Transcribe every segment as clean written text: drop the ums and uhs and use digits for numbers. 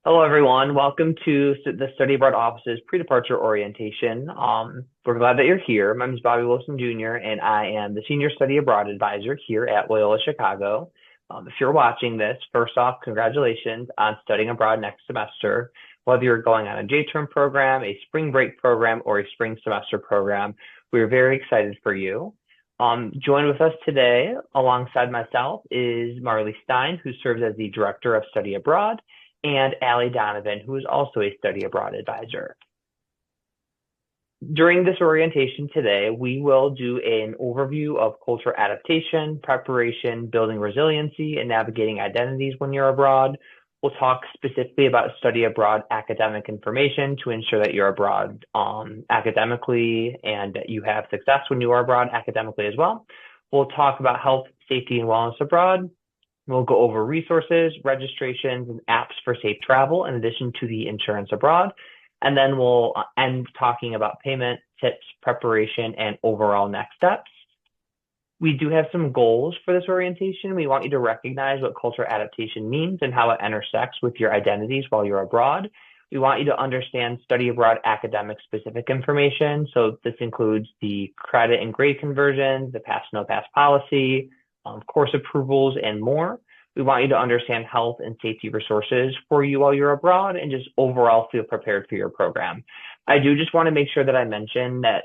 Hello, everyone. Welcome to the Study Abroad Office's pre-departure orientation. We're glad that you're here. My name is Bobby Wilson Jr., and I am the Senior Study Abroad Advisor here at Loyola Chicago. If you're watching this, first off, congratulations on studying abroad next semester. Whether you're going on a J-term program, a spring break program, or a spring semester program, we're very excited for you. Joined with us today, alongside myself, is Marley Stein, who serves as the Director of Study Abroad, and Allie Donovan, who is also a study abroad advisor. During this orientation today, we will do an overview of cultural adaptation, preparation, building resiliency, and navigating identities when you're abroad. We'll talk specifically about study abroad academic information to ensure that you're abroad academically and that you have success when you are abroad academically as well. We'll talk about health, safety, and wellness abroad. We'll go over resources, registrations, and apps for safe travel, in addition to the insurance abroad. And then we'll end talking about payment, tips, preparation, and overall next steps. We do have some goals for this orientation. We want you to recognize what cultural adaptation means and how it intersects with your identities while you're abroad. We want you to understand study abroad academic specific information. So this includes the credit and grade conversions, the pass, no pass policy, course approvals, and more. We want you to understand health and safety resources for you while you're abroad and just overall feel prepared for your program. I do just want to make sure that I mention that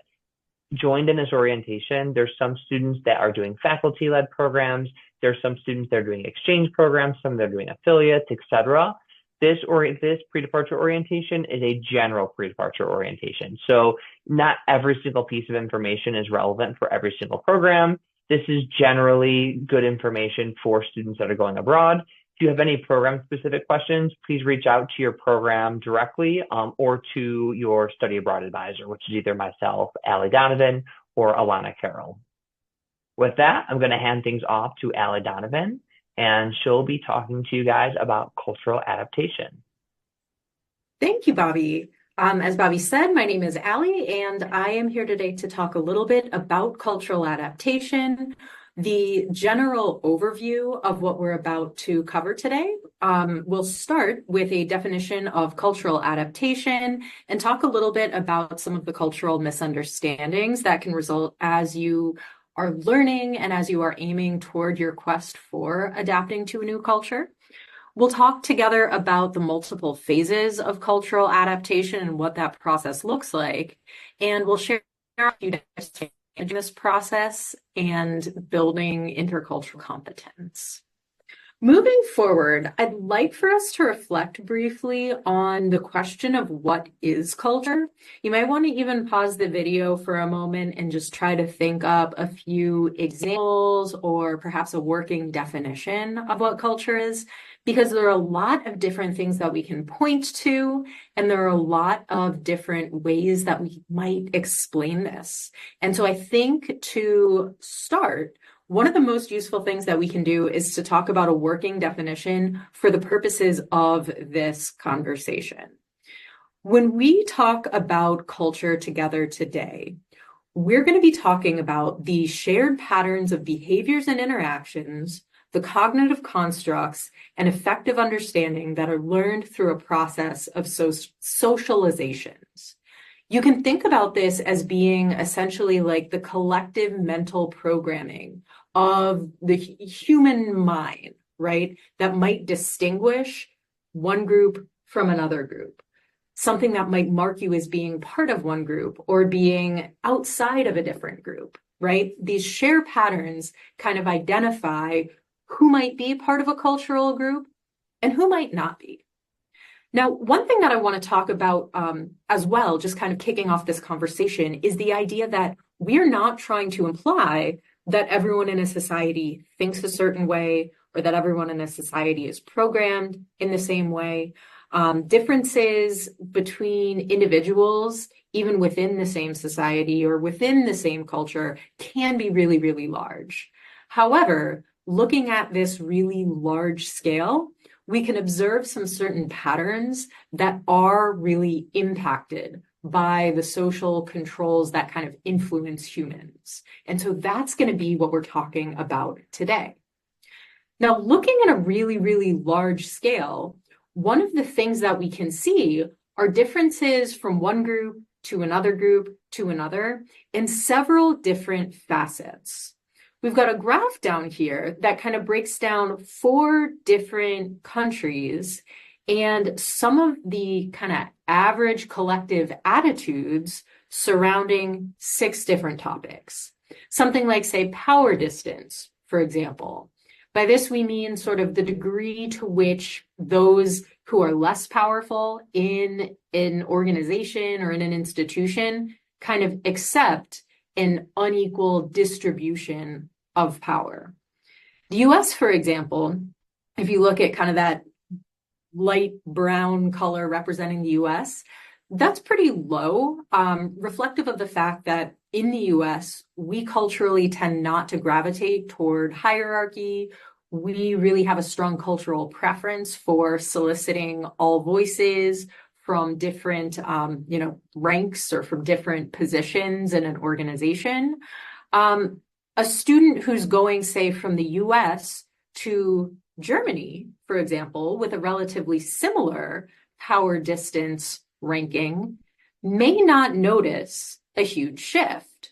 joined in this orientation, there's some students that are doing faculty-led programs. There's some students that are doing exchange programs, some that are doing affiliates, etc. This pre-departure orientation is a general pre-departure orientation. So not every single piece of information is relevant for every single program. This is generally good information for students that are going abroad. If you have any program-specific questions, please reach out to your program directly or to your study abroad advisor, which is either myself, Allie Donovan, or Alana Carroll. With that, I'm going to hand things off to Allie Donovan, and she'll be talking to you guys about cultural adaptation. Thank you, Bobby. As Bobby said, my name is Allie, and I am here today to talk a little bit about cultural adaptation, the general overview of what we're about to cover today. We'll start with a definition of cultural adaptation and talk a little bit about some of the cultural misunderstandings that can result as you are learning and as you are aiming toward your quest for adapting to a new culture. We'll talk together about the multiple phases of cultural adaptation and what that process looks like. And we'll share a few tips to manage this process and building intercultural competence. Moving forward, I'd like for us to reflect briefly on the question of what is culture. You might want to even pause the video for a moment and just try to think up a few examples or perhaps a working definition of what culture is, because there are a lot of different things that we can point to, and there are a lot of different ways that we might explain this. And so I think to start, one of the most useful things that we can do is to talk about a working definition for the purposes of this conversation. When we talk about culture together today, we're going to be talking about the shared patterns of behaviors and interactions, the cognitive constructs, and effective understanding that are learned through a process of socializations. You can think about this as being essentially like the collective mental programming of the human mind, right? That might distinguish one group from another group. Something that might mark you as being part of one group or being outside of a different group, right? These share patterns kind of identify who might be part of a cultural group and who might not be. Now, one thing that I want to talk about as well, just kind of kicking off this conversation, is the idea that we're not trying to imply that everyone in a society thinks a certain way or that everyone in a society is programmed in the same way. Differences between individuals, even within the same society or within the same culture, can be really, really large. However, looking at this really large scale, we can observe some certain patterns that are really impacted by the social controls that kind of influence humans. And so that's going to be what we're talking about today. Now, looking at a really, really large scale, one of the things that we can see are differences from one group to another in several different facets. We've got a graph down here that kind of breaks down 4 different countries and some of the kind of average collective attitudes surrounding 6 different topics. Something like, say, power distance, for example. By this, we mean sort of the degree to which those who are less powerful in an organization or in an institution kind of accept an unequal distribution of power. The US, for example, if you look at kind of that light brown color representing the US, that's pretty low, reflective of the fact that in the US, we culturally tend not to gravitate toward hierarchy. We really have a strong cultural preference for soliciting all voices from different, ranks or from different positions in an organization. A student who's going, say, from the US to Germany, for example, with a relatively similar power distance ranking, may not notice a huge shift.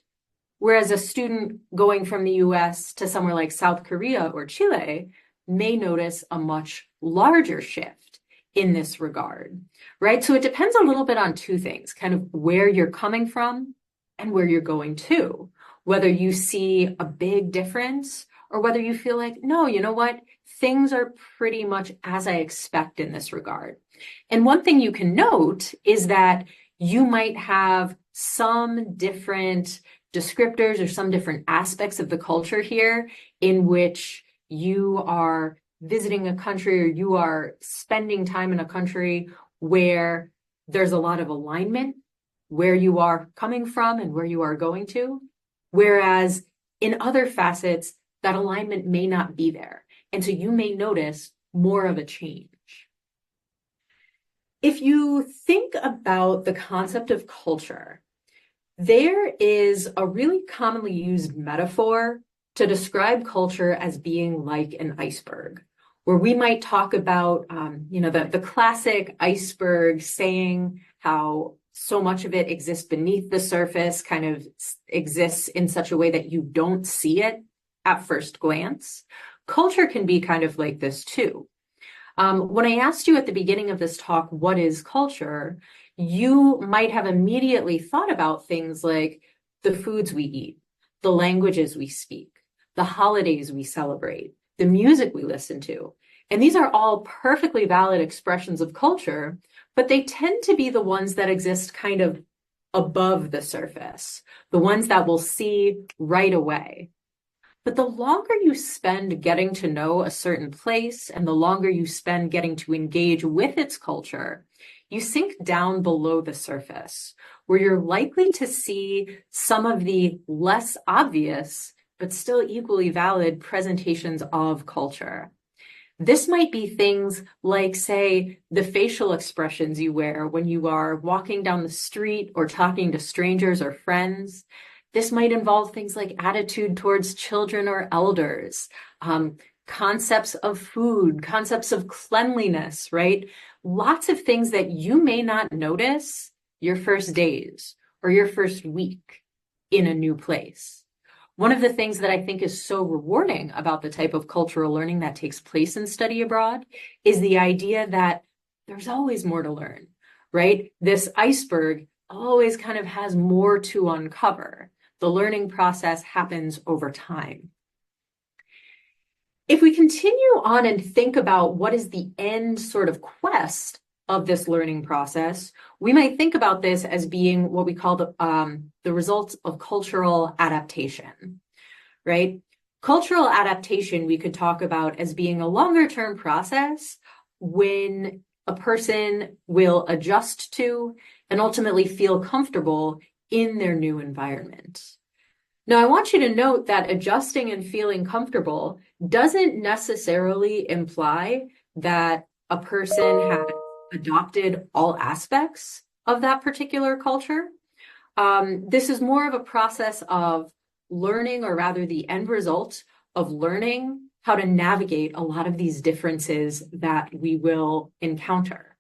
Whereas a student going from the US to somewhere like South Korea or Chile may notice a much larger shift in this regard, right? So it depends a little bit on 2 things, kind of where you're coming from and where you're going to, whether you see a big difference or whether you feel like, no, you know what? Things are pretty much as I expect in this regard. And one thing you can note is that you might have some different descriptors or some different aspects of the culture here in which you are visiting a country or you are spending time in a country where there's a lot of alignment where you are coming from and where you are going to, whereas in other facets, that alignment may not be there. And so you may notice more of a change. If you think about the concept of culture, there is a really commonly used metaphor to describe culture as being like an iceberg, where we might talk about, the classic iceberg saying how so much of it exists beneath the surface, kind of exists in such a way that you don't see it at first glance. Culture can be kind of like this too. When I asked you at the beginning of this talk, what is culture? You might have immediately thought about things like the foods we eat, the languages we speak, the holidays we celebrate, the music we listen to. And these are all perfectly valid expressions of culture, but they tend to be the ones that exist kind of above the surface, the ones that we'll see right away. But the longer you spend getting to know a certain place and the longer you spend getting to engage with its culture, you sink down below the surface, where you're likely to see some of the less obvious, but still equally valid presentations of culture. This might be things like, say, the facial expressions you wear when you are walking down the street or talking to strangers or friends. This might involve things like attitude towards children or elders, concepts of food, concepts of cleanliness, right? Lots of things that you may not notice your first days or your first week in a new place. One of the things that I think is so rewarding about the type of cultural learning that takes place in study abroad is the idea that there's always more to learn, right? This iceberg always kind of has more to uncover. The learning process happens over time. If we continue on and think about what is the end sort of quest of this learning process, we might think about this as being what we call the results of cultural adaptation, right? Cultural adaptation we could talk about as being a longer-term process when a person will adjust to and ultimately feel comfortable in their new environment. Now, I want you to note that adjusting and feeling comfortable doesn't necessarily imply that a person has adopted all aspects of that particular culture. This is more of a process of learning, or rather the end result of learning how to navigate a lot of these differences that we will encounter.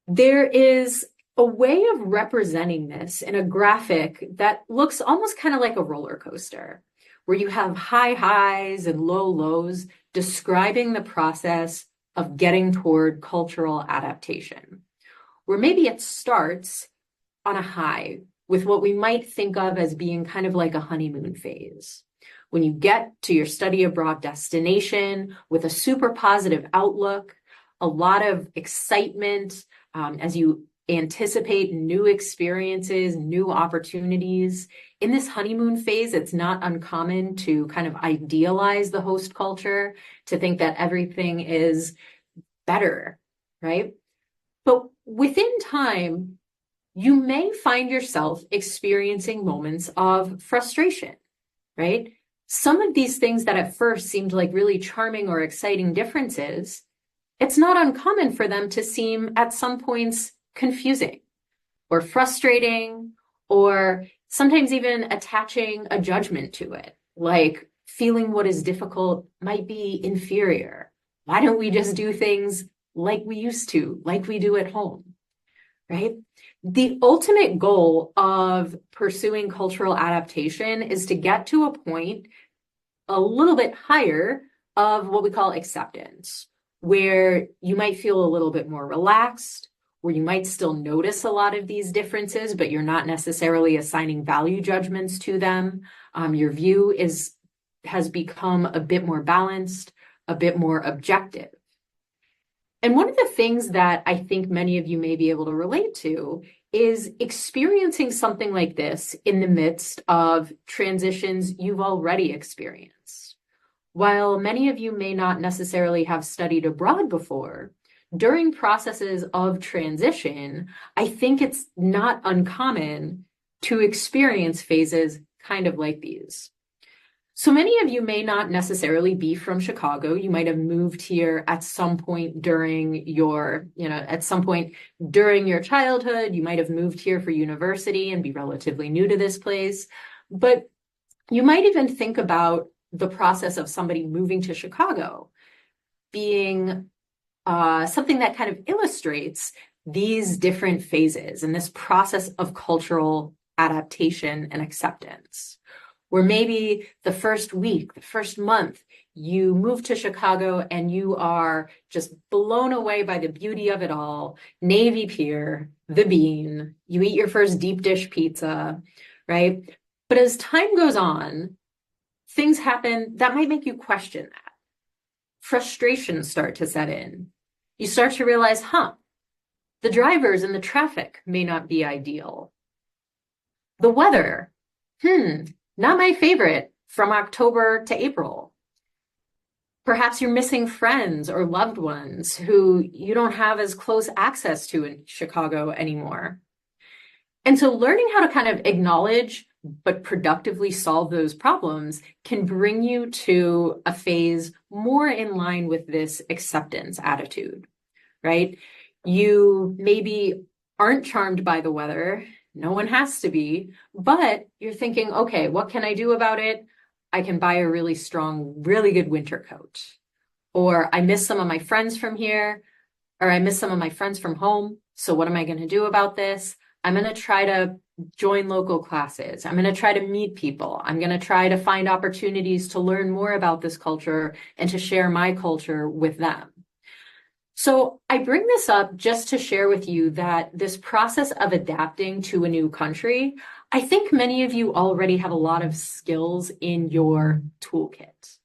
There is a way of representing this in a graphic that looks almost kind of like a roller coaster, where you have high highs and low lows describing the process of getting toward cultural adaptation, where maybe it starts on a high with what we might think of as being kind of like a honeymoon phase. When you get to your study abroad destination with a super positive outlook, a lot of excitement as you anticipate new experiences, new opportunities. In this honeymoon phase, it's not uncommon to kind of idealize the host culture, to think that everything is better, right? But within time, you may find yourself experiencing moments of frustration, right? Some of these things that at first seemed like really charming or exciting differences, it's not uncommon for them to seem at some points confusing or frustrating, or sometimes even attaching a judgment to it, like feeling what is difficult might be inferior. Why don't we just do things like we used to, like we do at home, right? The ultimate goal of pursuing cultural adaptation is to get to a point a little bit higher of what we call acceptance, where you might feel a little bit more relaxed, where you might still notice a lot of these differences, but you're not necessarily assigning value judgments to them. Your view has become a bit more balanced, a bit more objective. And one of the things that I think many of you may be able to relate to is experiencing something like this in the midst of transitions you've already experienced. While many of you may not necessarily have studied abroad before, during processes of transition, I think it's not uncommon to experience phases kind of like these. So many of you may not necessarily be from Chicago. You might have moved here at some point during your, childhood. You might have moved here for university and be relatively new to this place. But you might even think about the process of somebody moving to Chicago being something that kind of illustrates these different phases and this process of cultural adaptation and acceptance, where maybe the first week, the first month, you move to Chicago and you are just blown away by the beauty of it all. Navy Pier, the Bean, you eat your first deep dish pizza, right? But as time goes on, things happen that might make you question that. Frustrations start to set in. You start to realize, the drivers and the traffic may not be ideal. The weather, not my favorite from October to April. Perhaps you're missing friends or loved ones who you don't have as close access to in Chicago anymore. And so learning how to kind of acknowledge but productively solve those problems can bring you to a phase more in line with this acceptance attitude, right? You maybe aren't charmed by the weather. No one has to be, but you're thinking, okay, what can I do about it? I can buy a really strong, really good winter coat. Or I miss some of my friends from here, or I miss some of my friends from home. So what am I going to do about this? I'm going to try to join local classes. I'm going to try to meet people. I'm going to try to find opportunities to learn more about this culture and to share my culture with them. So I bring this up just to share with you that this process of adapting to a new country, I think many of you already have a lot of skills in your toolkit.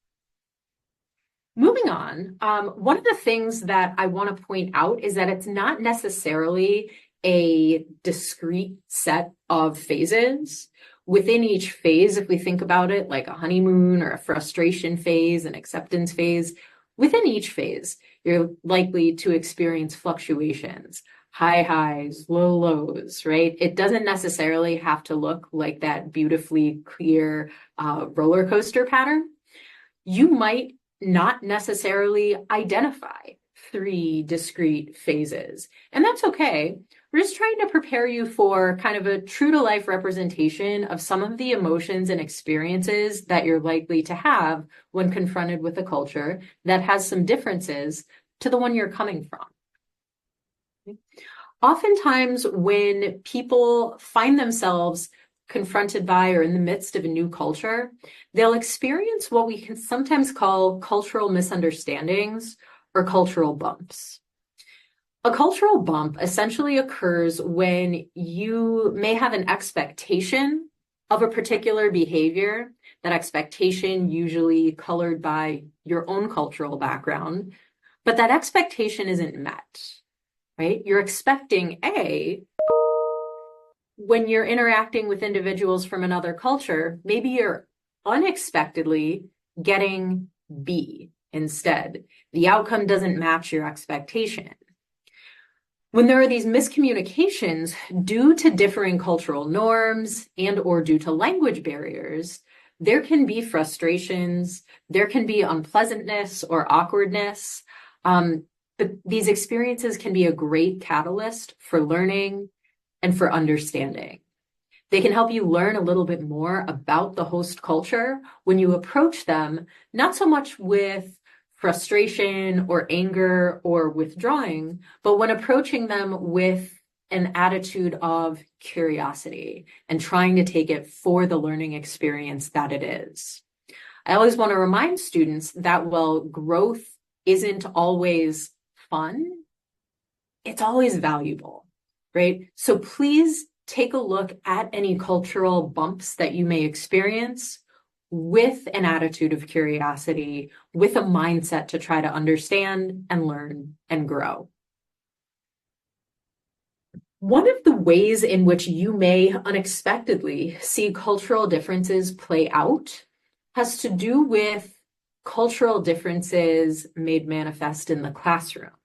Moving on, one of the things that I want to point out is that it's not necessarily a discrete set of phases. Within each phase, if we think about it like a honeymoon or a frustration phase, an acceptance phase, within each phase, you're likely to experience fluctuations, high highs, low lows, right? It doesn't necessarily have to look like that beautifully clear roller coaster pattern. You might not necessarily identify 3 discrete phases. And that's okay. We're just trying to prepare you for kind of a true to life representation of some of the emotions and experiences that you're likely to have when confronted with a culture that has some differences to the one you're coming from. Oftentimes, when people find themselves confronted by or in the midst of a new culture, they'll experience what we can sometimes call cultural misunderstandings or cultural bumps. A cultural bump essentially occurs when you may have an expectation of a particular behavior, that expectation usually colored by your own cultural background, but that expectation isn't met, right? You're expecting A. When you're interacting with individuals from another culture, maybe you're unexpectedly getting B instead. The outcome doesn't match your expectation. When there are these miscommunications due to differing cultural norms and or due to language barriers, there can be frustrations, there can be unpleasantness or awkwardness. But these experiences can be a great catalyst for learning and for understanding. They can help you learn a little bit more about the host culture when you approach them, not so much with frustration or anger or withdrawing, but when approaching them with an attitude of curiosity and trying to take it for the learning experience that it is. I always want to remind students that while growth isn't always fun, it's always valuable, right? So please take a look at any cultural bumps that you may experience with an attitude of curiosity, with a mindset to try to understand and learn and grow. One of the ways in which you may unexpectedly see cultural differences play out has to do with cultural differences made manifest in the classroom.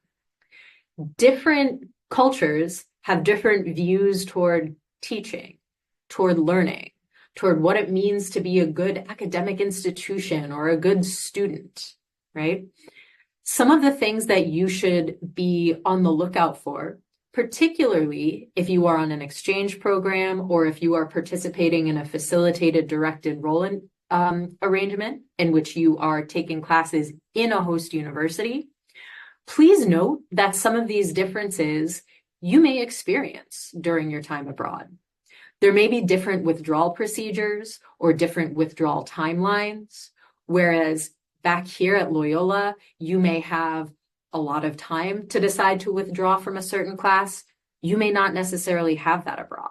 Different cultures have different views toward teaching, toward learning, toward what it means to be a good academic institution or a good student, right? Some of the things that you should be on the lookout for, particularly if you are on an exchange program or if you are participating in a facilitated direct enrollment arrangement in which you are taking classes in a host university, please note that some of these differences you may experience during your time abroad. There may be different withdrawal procedures or different withdrawal timelines, whereas back here at Loyola, you may have a lot of time to decide to withdraw from a certain class. You may not necessarily have that abroad.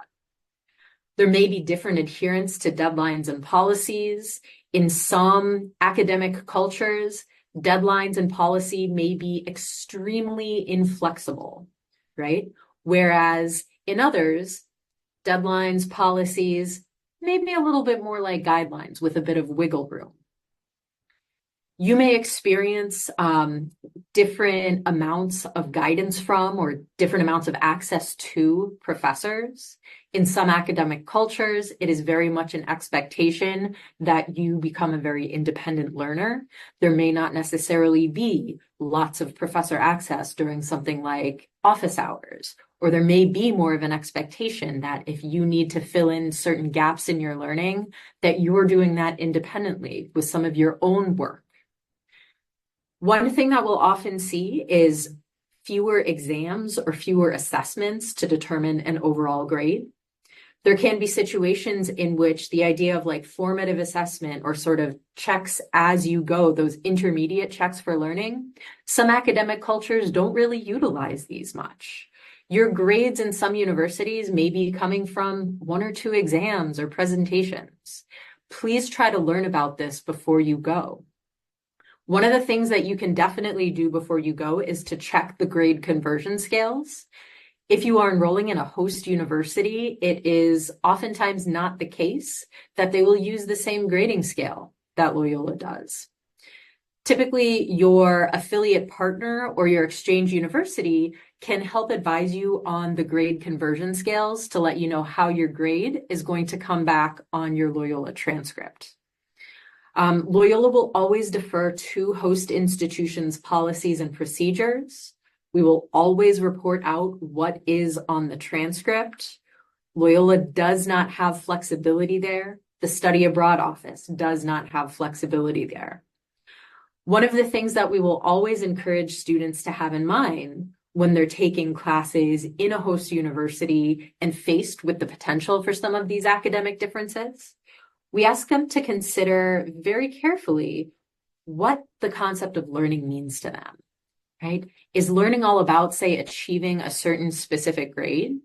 There may be different adherence to deadlines and policies. In some academic cultures, deadlines and policy may be extremely inflexible, right? Whereas in others, deadlines, policies, may be a little bit more like guidelines with a bit of wiggle room. You may experience different amounts of guidance from or different amounts of access to professors. In some academic cultures, it is very much an expectation that you become a very independent learner. There may not necessarily be lots of professor access during something like office hours, or there may be more of an expectation that if you need to fill in certain gaps in your learning, that you're doing that independently with some of your own work. One thing that we'll often see is fewer exams or fewer assessments to determine an overall grade. There can be situations in which the idea of like formative assessment or sort of checks as you go, those intermediate checks for learning, some academic cultures don't really utilize these much. Your grades in some universities may be coming from 1 or 2 exams or presentations. Please try to learn about this before you go. One of the things that you can definitely do before you go is to check the grade conversion scales. If you are enrolling in a host university, it is oftentimes not the case that they will use the same grading scale that Loyola does. Typically, your affiliate partner or your exchange university can help advise you on the grade conversion scales to let you know how your grade is going to come back on your Loyola transcript. Loyola will always defer to host institutions' policies and procedures. We will always report out what is on the transcript. Loyola does not have flexibility there. The study abroad office does not have flexibility there. One of the things that we will always encourage students to have in mind when they're taking classes in a host university and faced with the potential for some of these academic differences, we ask them to consider very carefully what the concept of learning means to them, right? Is learning all about, say, achieving a certain specific grade?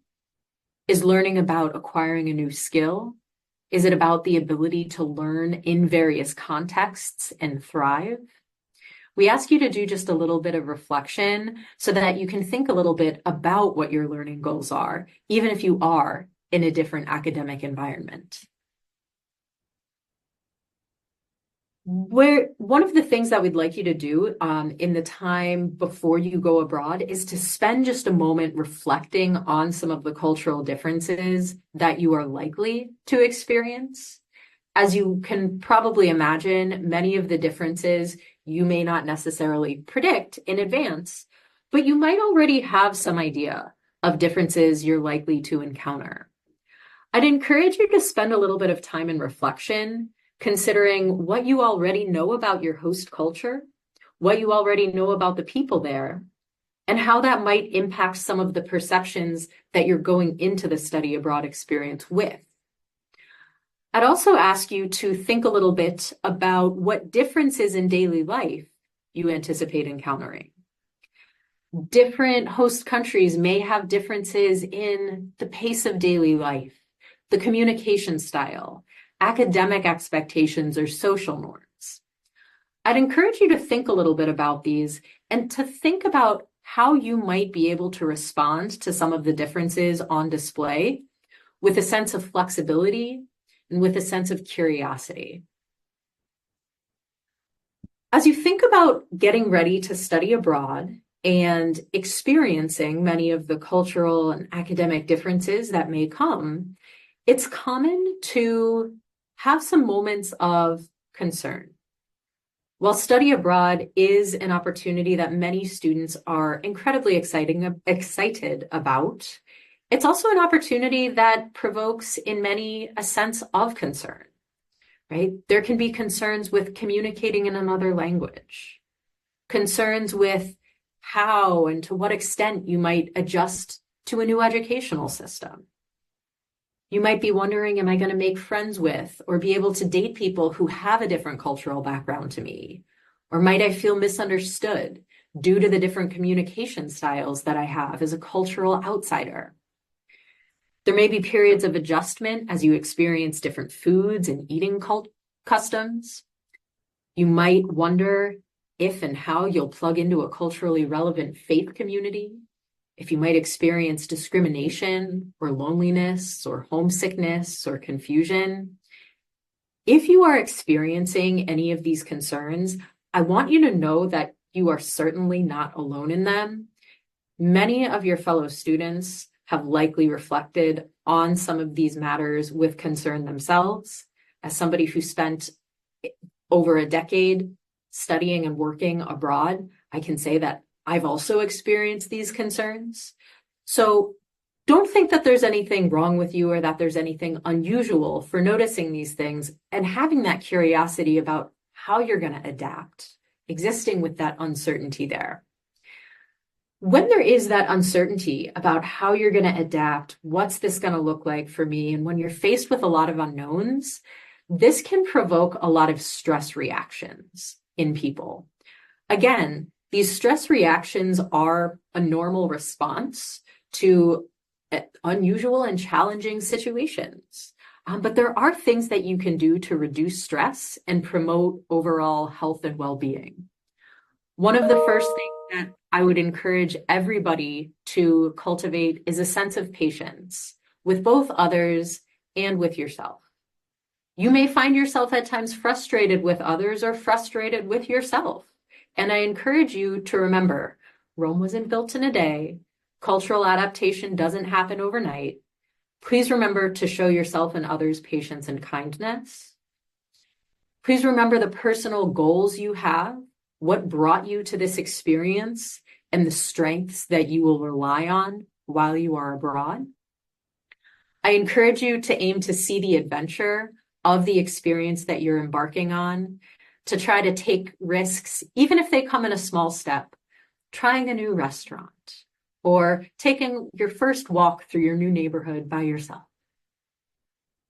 Is learning about acquiring a new skill? Is it about the ability to learn in various contexts and thrive? We ask you to do just a little bit of reflection so that you can think a little bit about what your learning goals are, even if you are in a different academic environment. One of the things that we'd like you to do in the time before you go abroad is to spend just a moment reflecting on some of the cultural differences that you are likely to experience. As you can probably imagine, many of the differences you may not necessarily predict in advance, but you might already have some idea of differences you're likely to encounter. I'd encourage you to spend a little bit of time in reflection, considering what you already know about your host culture, what you already know about the people there, and how that might impact some of the perceptions that you're going into the study abroad experience with. I'd also ask you to think a little bit about what differences in daily life you anticipate encountering. Different host countries may have differences in the pace of daily life, the communication style, academic expectations, or social norms. I'd encourage you to think a little bit about these and to think about how you might be able to respond to some of the differences on display with a sense of flexibility and with a sense of curiosity. As you think about getting ready to study abroad and experiencing many of the cultural and academic differences that may come, it's common to have some moments of concern. While study abroad is an opportunity that many students are incredibly excited about, it's also an opportunity that provokes in many a sense of concern, right? There can be concerns with communicating in another language, concerns with how and to what extent you might adjust to a new educational system. You might be wondering, am I going to make friends with or be able to date people who have a different cultural background to me? Or might I feel misunderstood due to the different communication styles that I have as a cultural outsider? There may be periods of adjustment as you experience different foods and eating customs. You might wonder if and how you'll plug into a culturally relevant faith community, if you might experience discrimination or loneliness or homesickness or confusion. If you are experiencing any of these concerns, I want you to know that you are certainly not alone in them. Many of your fellow students have likely reflected on some of these matters with concern themselves. As somebody who spent over a decade studying and working abroad, I can say that I've also experienced these concerns. So don't think that there's anything wrong with you or that there's anything unusual for noticing these things and having that curiosity about how you're going to adapt, existing with that uncertainty there. When there is that uncertainty about how you're going to adapt, what's this going to look like for me, and when you're faced with a lot of unknowns, this can provoke a lot of stress reactions in people. Again, these stress reactions are a normal response to unusual and challenging situations. But there are things that you can do to reduce stress and promote overall health and well-being. One of the first things that I would encourage everybody to cultivate is a sense of patience with both others and with yourself. You may find yourself at times frustrated with others or frustrated with yourself. And I encourage you to remember, Rome wasn't built in a day. Cultural adaptation doesn't happen overnight. Please remember to show yourself and others patience and kindness. Please remember the personal goals you have, what brought you to this experience, and the strengths that you will rely on while you are abroad. I encourage you to aim to see the adventure of the experience that you're embarking on, to try to take risks, even if they come in a small step, trying a new restaurant or taking your first walk through your new neighborhood by yourself.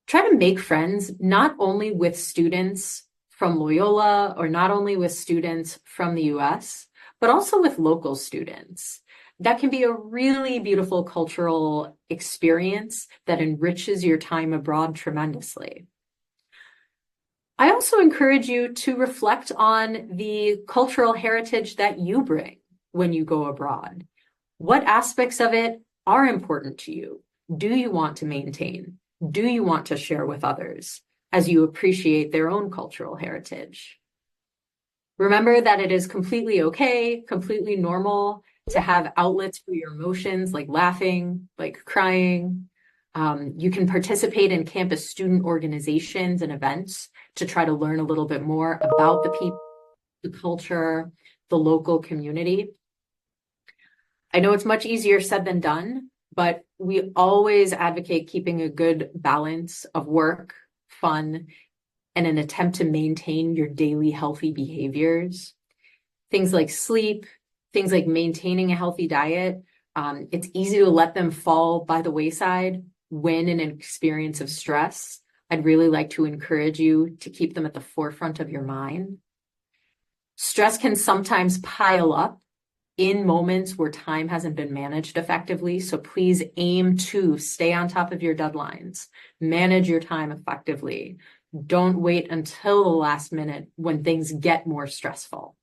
Try to make friends not only with students from Loyola or not only with students from the US, but also with local students. That can be a really beautiful cultural experience that enriches your time abroad tremendously. I also encourage you to reflect on the cultural heritage that you bring when you go abroad. What aspects of it are important to you? Do you want to maintain? Do you want to share with others as you appreciate their own cultural heritage? Remember that it is completely okay, completely normal to have outlets for your emotions, like laughing, like crying. You can participate in campus student organizations and events to try to learn a little bit more about the people, the culture, the local community. I know it's much easier said than done, but we always advocate keeping a good balance of work, fun, and an attempt to maintain your daily healthy behaviors. Things like sleep, things like maintaining a healthy diet. It's easy to let them fall by the wayside when in an experience of stress. I'd really like to encourage you to keep them at the forefront of your mind. Stress can sometimes pile up in moments where time hasn't been managed effectively. So please aim to stay on top of your deadlines, manage your time effectively. Don't wait until the last minute when things get more stressful,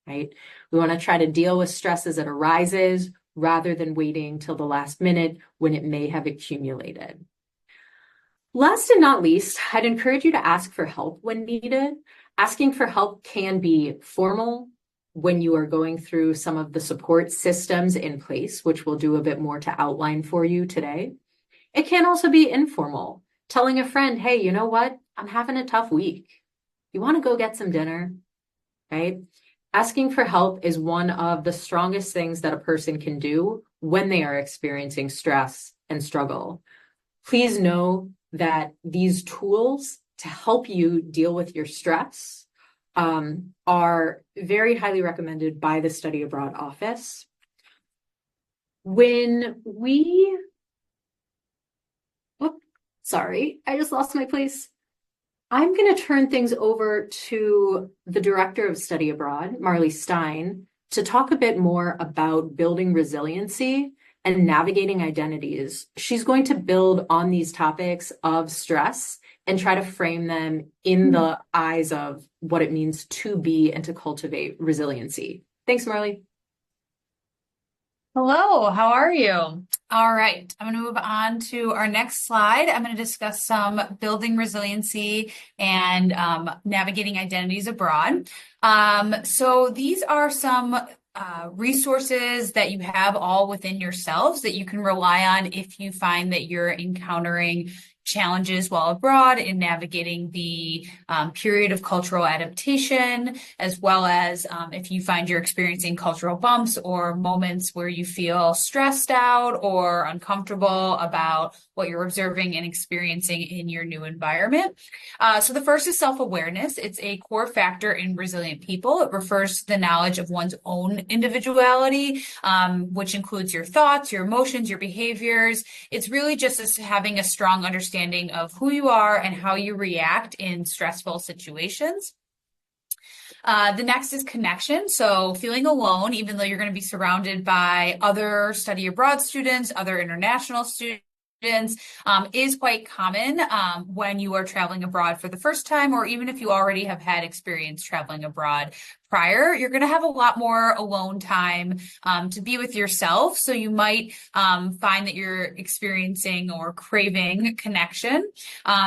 right? We want to try to deal with stress as it arises rather than waiting till the last minute when it may have accumulated. Last and not least, I'd encourage you to ask for help when needed. Asking for help can be formal when you are going through some of the support systems in place, which we'll do a bit more to outline for you today. It can also be informal, telling a friend, hey, you know what? I'm having a tough week. You want to go get some dinner, right? Asking for help is one of the strongest things that a person can do when they are experiencing stress and struggle. Please know that these tools to help you deal with your stress are very highly recommended by the Study Abroad office. Sorry, I just lost my place. I'm going to turn things over to the Director of Study Abroad, Marley Stein, to talk a bit more about building resiliency and navigating identities. She's going to build on these topics of stress and try to frame them in the eyes of what it means to be and to cultivate resiliency. Thanks, Marley. Hello, how are you? All right, I'm going to move on to our next slide. I'm going to discuss some building resiliency and navigating identities abroad. So these are some resources that you have all within yourselves that you can rely on if you find that you're encountering challenges while abroad in navigating the period of cultural adaptation, as well as if you find you're experiencing cultural bumps or moments where you feel stressed out or uncomfortable about what you're observing and experiencing in your new environment. So the first is self-awareness. It's a core factor in resilient people. It refers to the knowledge of one's own individuality, which includes your thoughts, your emotions, your behaviors. It's really just as having a strong understanding of who you are and how you react in stressful situations. The next is connection. So feeling alone, even though you're going to be surrounded by other study abroad students, other international students, is quite common when you are traveling abroad for the first time, or even if you already have had experience traveling abroad prior, you're going to have a lot more alone time to be with yourself. So you might find that you're experiencing or craving connection.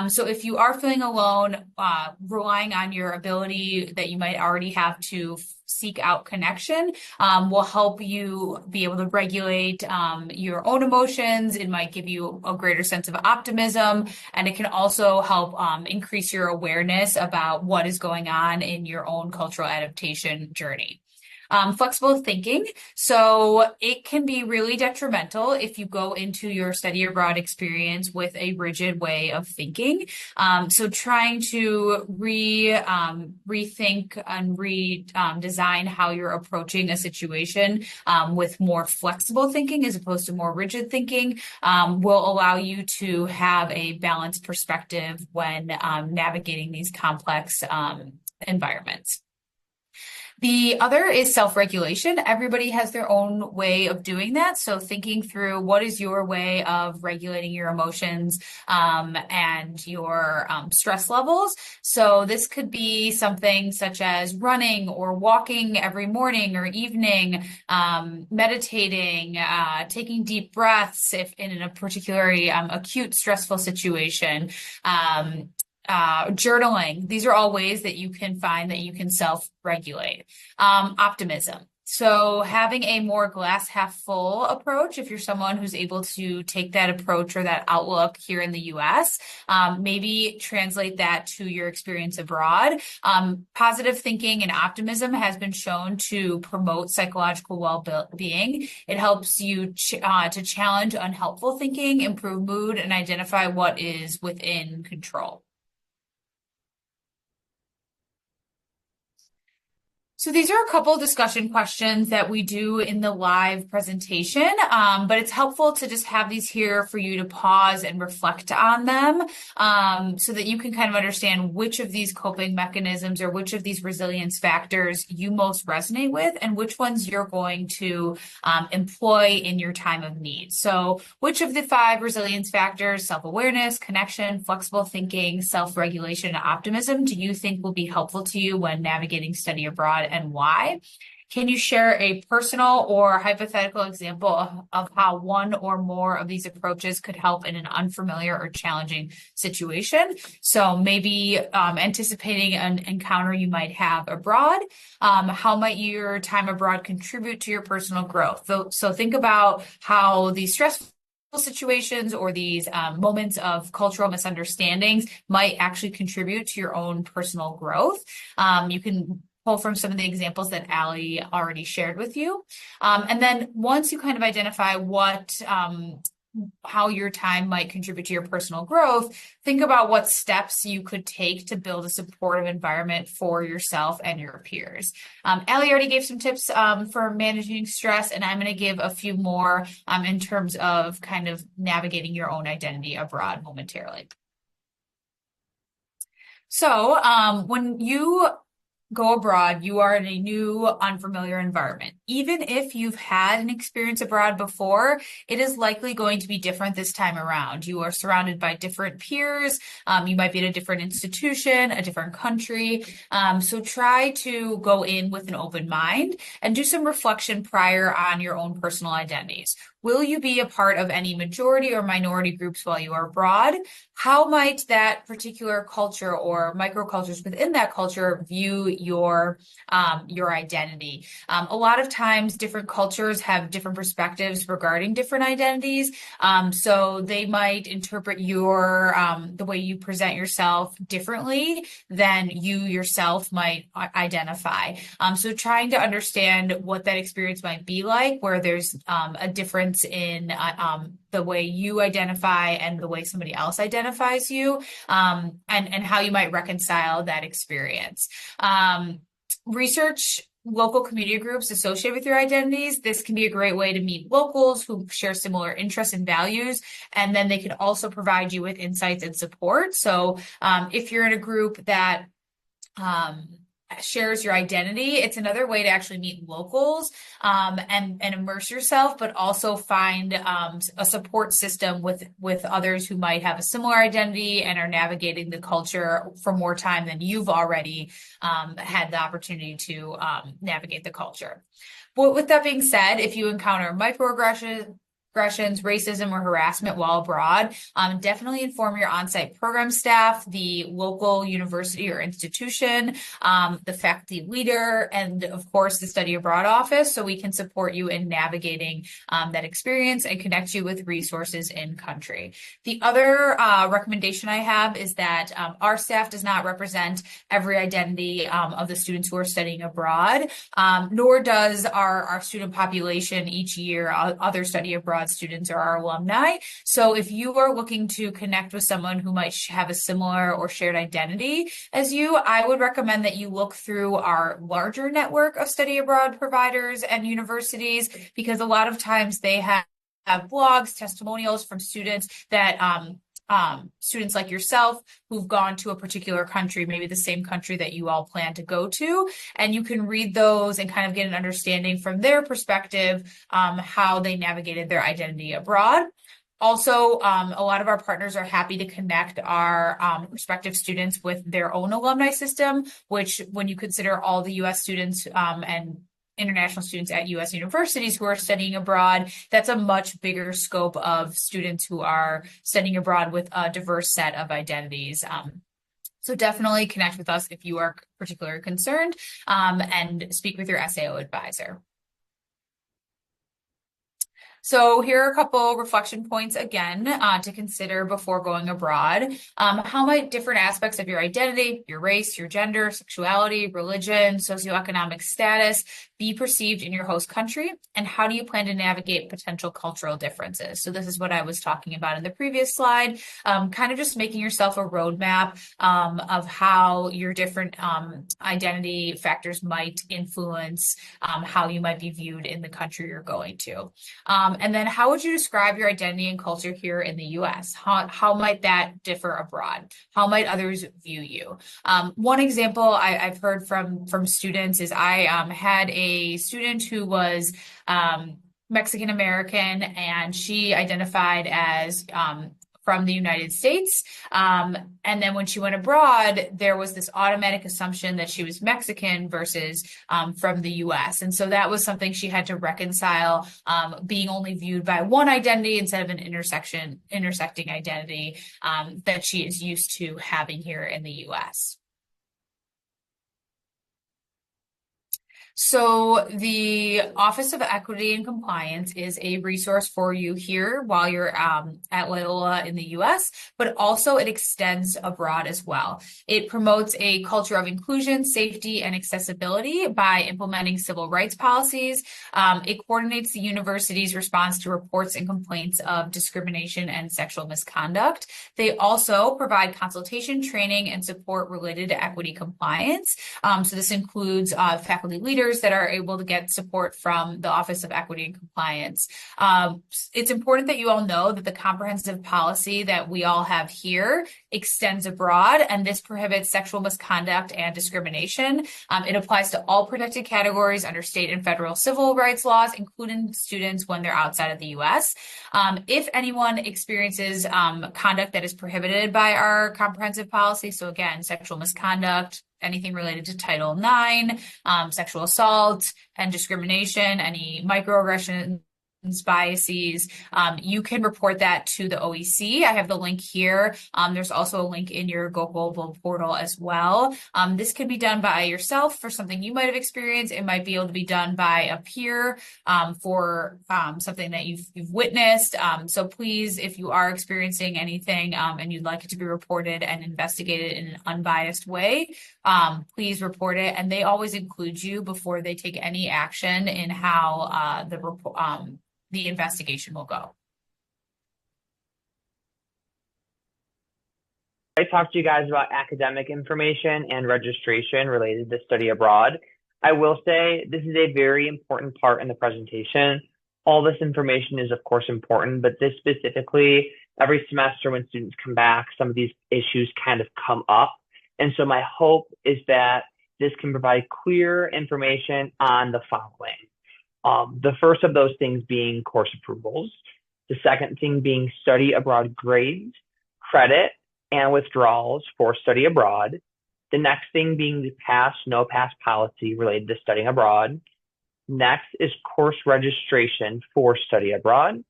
So if you are feeling alone, relying on your ability that you might already have to seek out connection will help you be able to regulate your own emotions. It might give you a greater sense of optimism, and it can also help increase your awareness about what is going on in your own cultural adaptation journey. Flexible thinking. So it can be really detrimental if you go into your study abroad experience with a rigid way of thinking. So trying to rethink and redesign how you're approaching a situation with more flexible thinking as opposed to more rigid thinking will allow you to have a balanced perspective when navigating these complex environments. The other is self-regulation. Everybody has their own way of doing that. So thinking through what is your way of regulating your emotions and your stress levels. So this could be something such as running or walking every morning or evening, meditating, taking deep breaths if in a particularly acute stressful situation. Journaling. These are all ways that you can find that you can self-regulate. Optimism. So having a more glass half full approach, if you're someone who's able to take that approach or that outlook here in the US, maybe translate that to your experience abroad. Positive thinking and optimism has been shown to promote psychological well-being. It helps you to challenge unhelpful thinking, improve mood, and identify what is within control. So these are a couple of discussion questions that we do in the live presentation, but it's helpful to just have these here for you to pause and reflect on them so that you can kind of understand which of these coping mechanisms or which of these resilience factors you most resonate with and which ones you're going to employ in your time of need. So which of the 5 resilience factors, self-awareness, connection, flexible thinking, self-regulation, and optimism, do you think will be helpful to you when navigating study abroad, and why? Can you share a personal or hypothetical example of how one or more of these approaches could help in an unfamiliar or challenging situation? So maybe anticipating an encounter you might have abroad. How might your time abroad contribute to your personal growth? So think about how these stressful situations or these moments of cultural misunderstandings might actually contribute to your own personal growth. You can pull from some of the examples that Allie already shared with you. And then once you kind of identify how your time might contribute to your personal growth, think about what steps you could take to build a supportive environment for yourself and your peers. Allie already gave some tips for managing stress, and I'm going to give a few more in terms of kind of navigating your own identity abroad momentarily. So when you go abroad, you are in a new, unfamiliar environment. Even if you've had an experience abroad before, it is likely going to be different this time around. You are surrounded by different peers. You might be at a different institution, a different country. So try to go in with an open mind and do some reflection prior on your own personal identities. Will you be a part of any majority or minority groups while you are abroad? How might that particular culture or microcultures within that culture view your identity? A lot of times different cultures have different perspectives regarding different identities. So they might interpret the way you present yourself differently than you yourself might identify. So trying to understand what that experience might be like, where there's a difference in the way you identify and the way somebody else identifies you, and how you might reconcile that experience. Research local community groups associated with your identities. This can be a great way to meet locals who share similar interests and values, and then they can also provide you with insights and support. So if you're in a group that shares your identity. It's another way to actually meet locals and immerse yourself, but also find a support system with others who might have a similar identity and are navigating the culture for more time than you've already had the opportunity to navigate the culture. But with that being said, if you encounter microaggressions, racism, or harassment while abroad, definitely inform your on-site program staff, the local university or institution, the faculty leader, and of course the study abroad office, so we can support you in navigating that experience and connect you with resources in country. The other recommendation I have is that our staff does not represent every identity of the students who are studying abroad, nor does our student population each year, other study abroad students or our alumni. So if you are looking to connect with someone who might have a similar or shared identity as you, I would recommend that you look through our larger network of study abroad providers and universities, because a lot of times they have blogs, testimonials from students that students like yourself who've gone to a particular country, maybe the same country that you all plan to go to, and you can read those and kind of get an understanding from their perspective how they navigated their identity abroad. Also, a lot of our partners are happy to connect our prospective students with their own alumni system, which when you consider all the U.S. students and international students at U.S. universities who are studying abroad, that's a much bigger scope of students who are studying abroad with a diverse set of identities. So definitely connect with us if you are particularly concerned and speak with your SAO advisor. So here are a couple reflection points again to consider before going abroad. How might different aspects of your identity, your race, your gender, sexuality, religion, socioeconomic status be perceived in your host country? And how do you plan to navigate potential cultural differences? So this is what I was talking about in the previous slide, kind of just making yourself a roadmap of how your different identity factors might influence how you might be viewed in the country you're going to. And then how would you describe your identity and culture here in the US? How might that differ abroad? How might others view you? One example I've heard from students is I had a student who was Mexican American, and she identified as from the United States. And then when she went abroad, there was this automatic assumption that she was Mexican versus from the US. And so that was something she had to reconcile, being only viewed by one identity instead of an intersecting identity that she is used to having here in the US. So the Office of Equity and Compliance is a resource for you here while you're at Loyola in the US, but also it extends abroad as well. It promotes a culture of inclusion, safety, and accessibility by implementing civil rights policies. It coordinates the university's response to reports and complaints of discrimination and sexual misconduct. They also provide consultation, training, and support related to equity compliance. So this includes faculty leaders that are able to get support from the Office of Equity and Compliance. It's important that you all know that the comprehensive policy that we all have here extends abroad, and this prohibits sexual misconduct and discrimination. It applies to all protected categories under state and federal civil rights laws, including students when they're outside of the U.S. If anyone experiences conduct that is prohibited by our comprehensive policy, so again, sexual misconduct, anything related to Title IX, sexual assault and discrimination, any microaggressions, biases, you can report that to the OEC. I have the link here. There's also a link in your Go Global portal as well. This can be done by yourself for something you might have experienced. It might be able to be done by a peer for something that you've witnessed. So please, if you are experiencing anything and you'd like it to be reported and investigated in an unbiased way, please report it. And they always include you before they take any action in how the investigation will go. I talked to you guys about academic information and registration related to study abroad. I will say this is a very important part in the presentation. All this information is, of course, important, but this specifically, every semester when students come back, some of these issues kind of come up. And so my hope is that this can provide clear information on the following. The first of those things being course approvals. The second thing being study abroad grades, credit, and withdrawals for study abroad. The next thing being the pass, no pass policy related to studying abroad. Next is course registration for study abroad.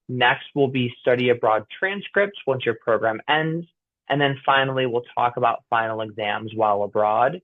Next will be study abroad transcripts once your program ends. And then finally, we'll talk about final exams while abroad.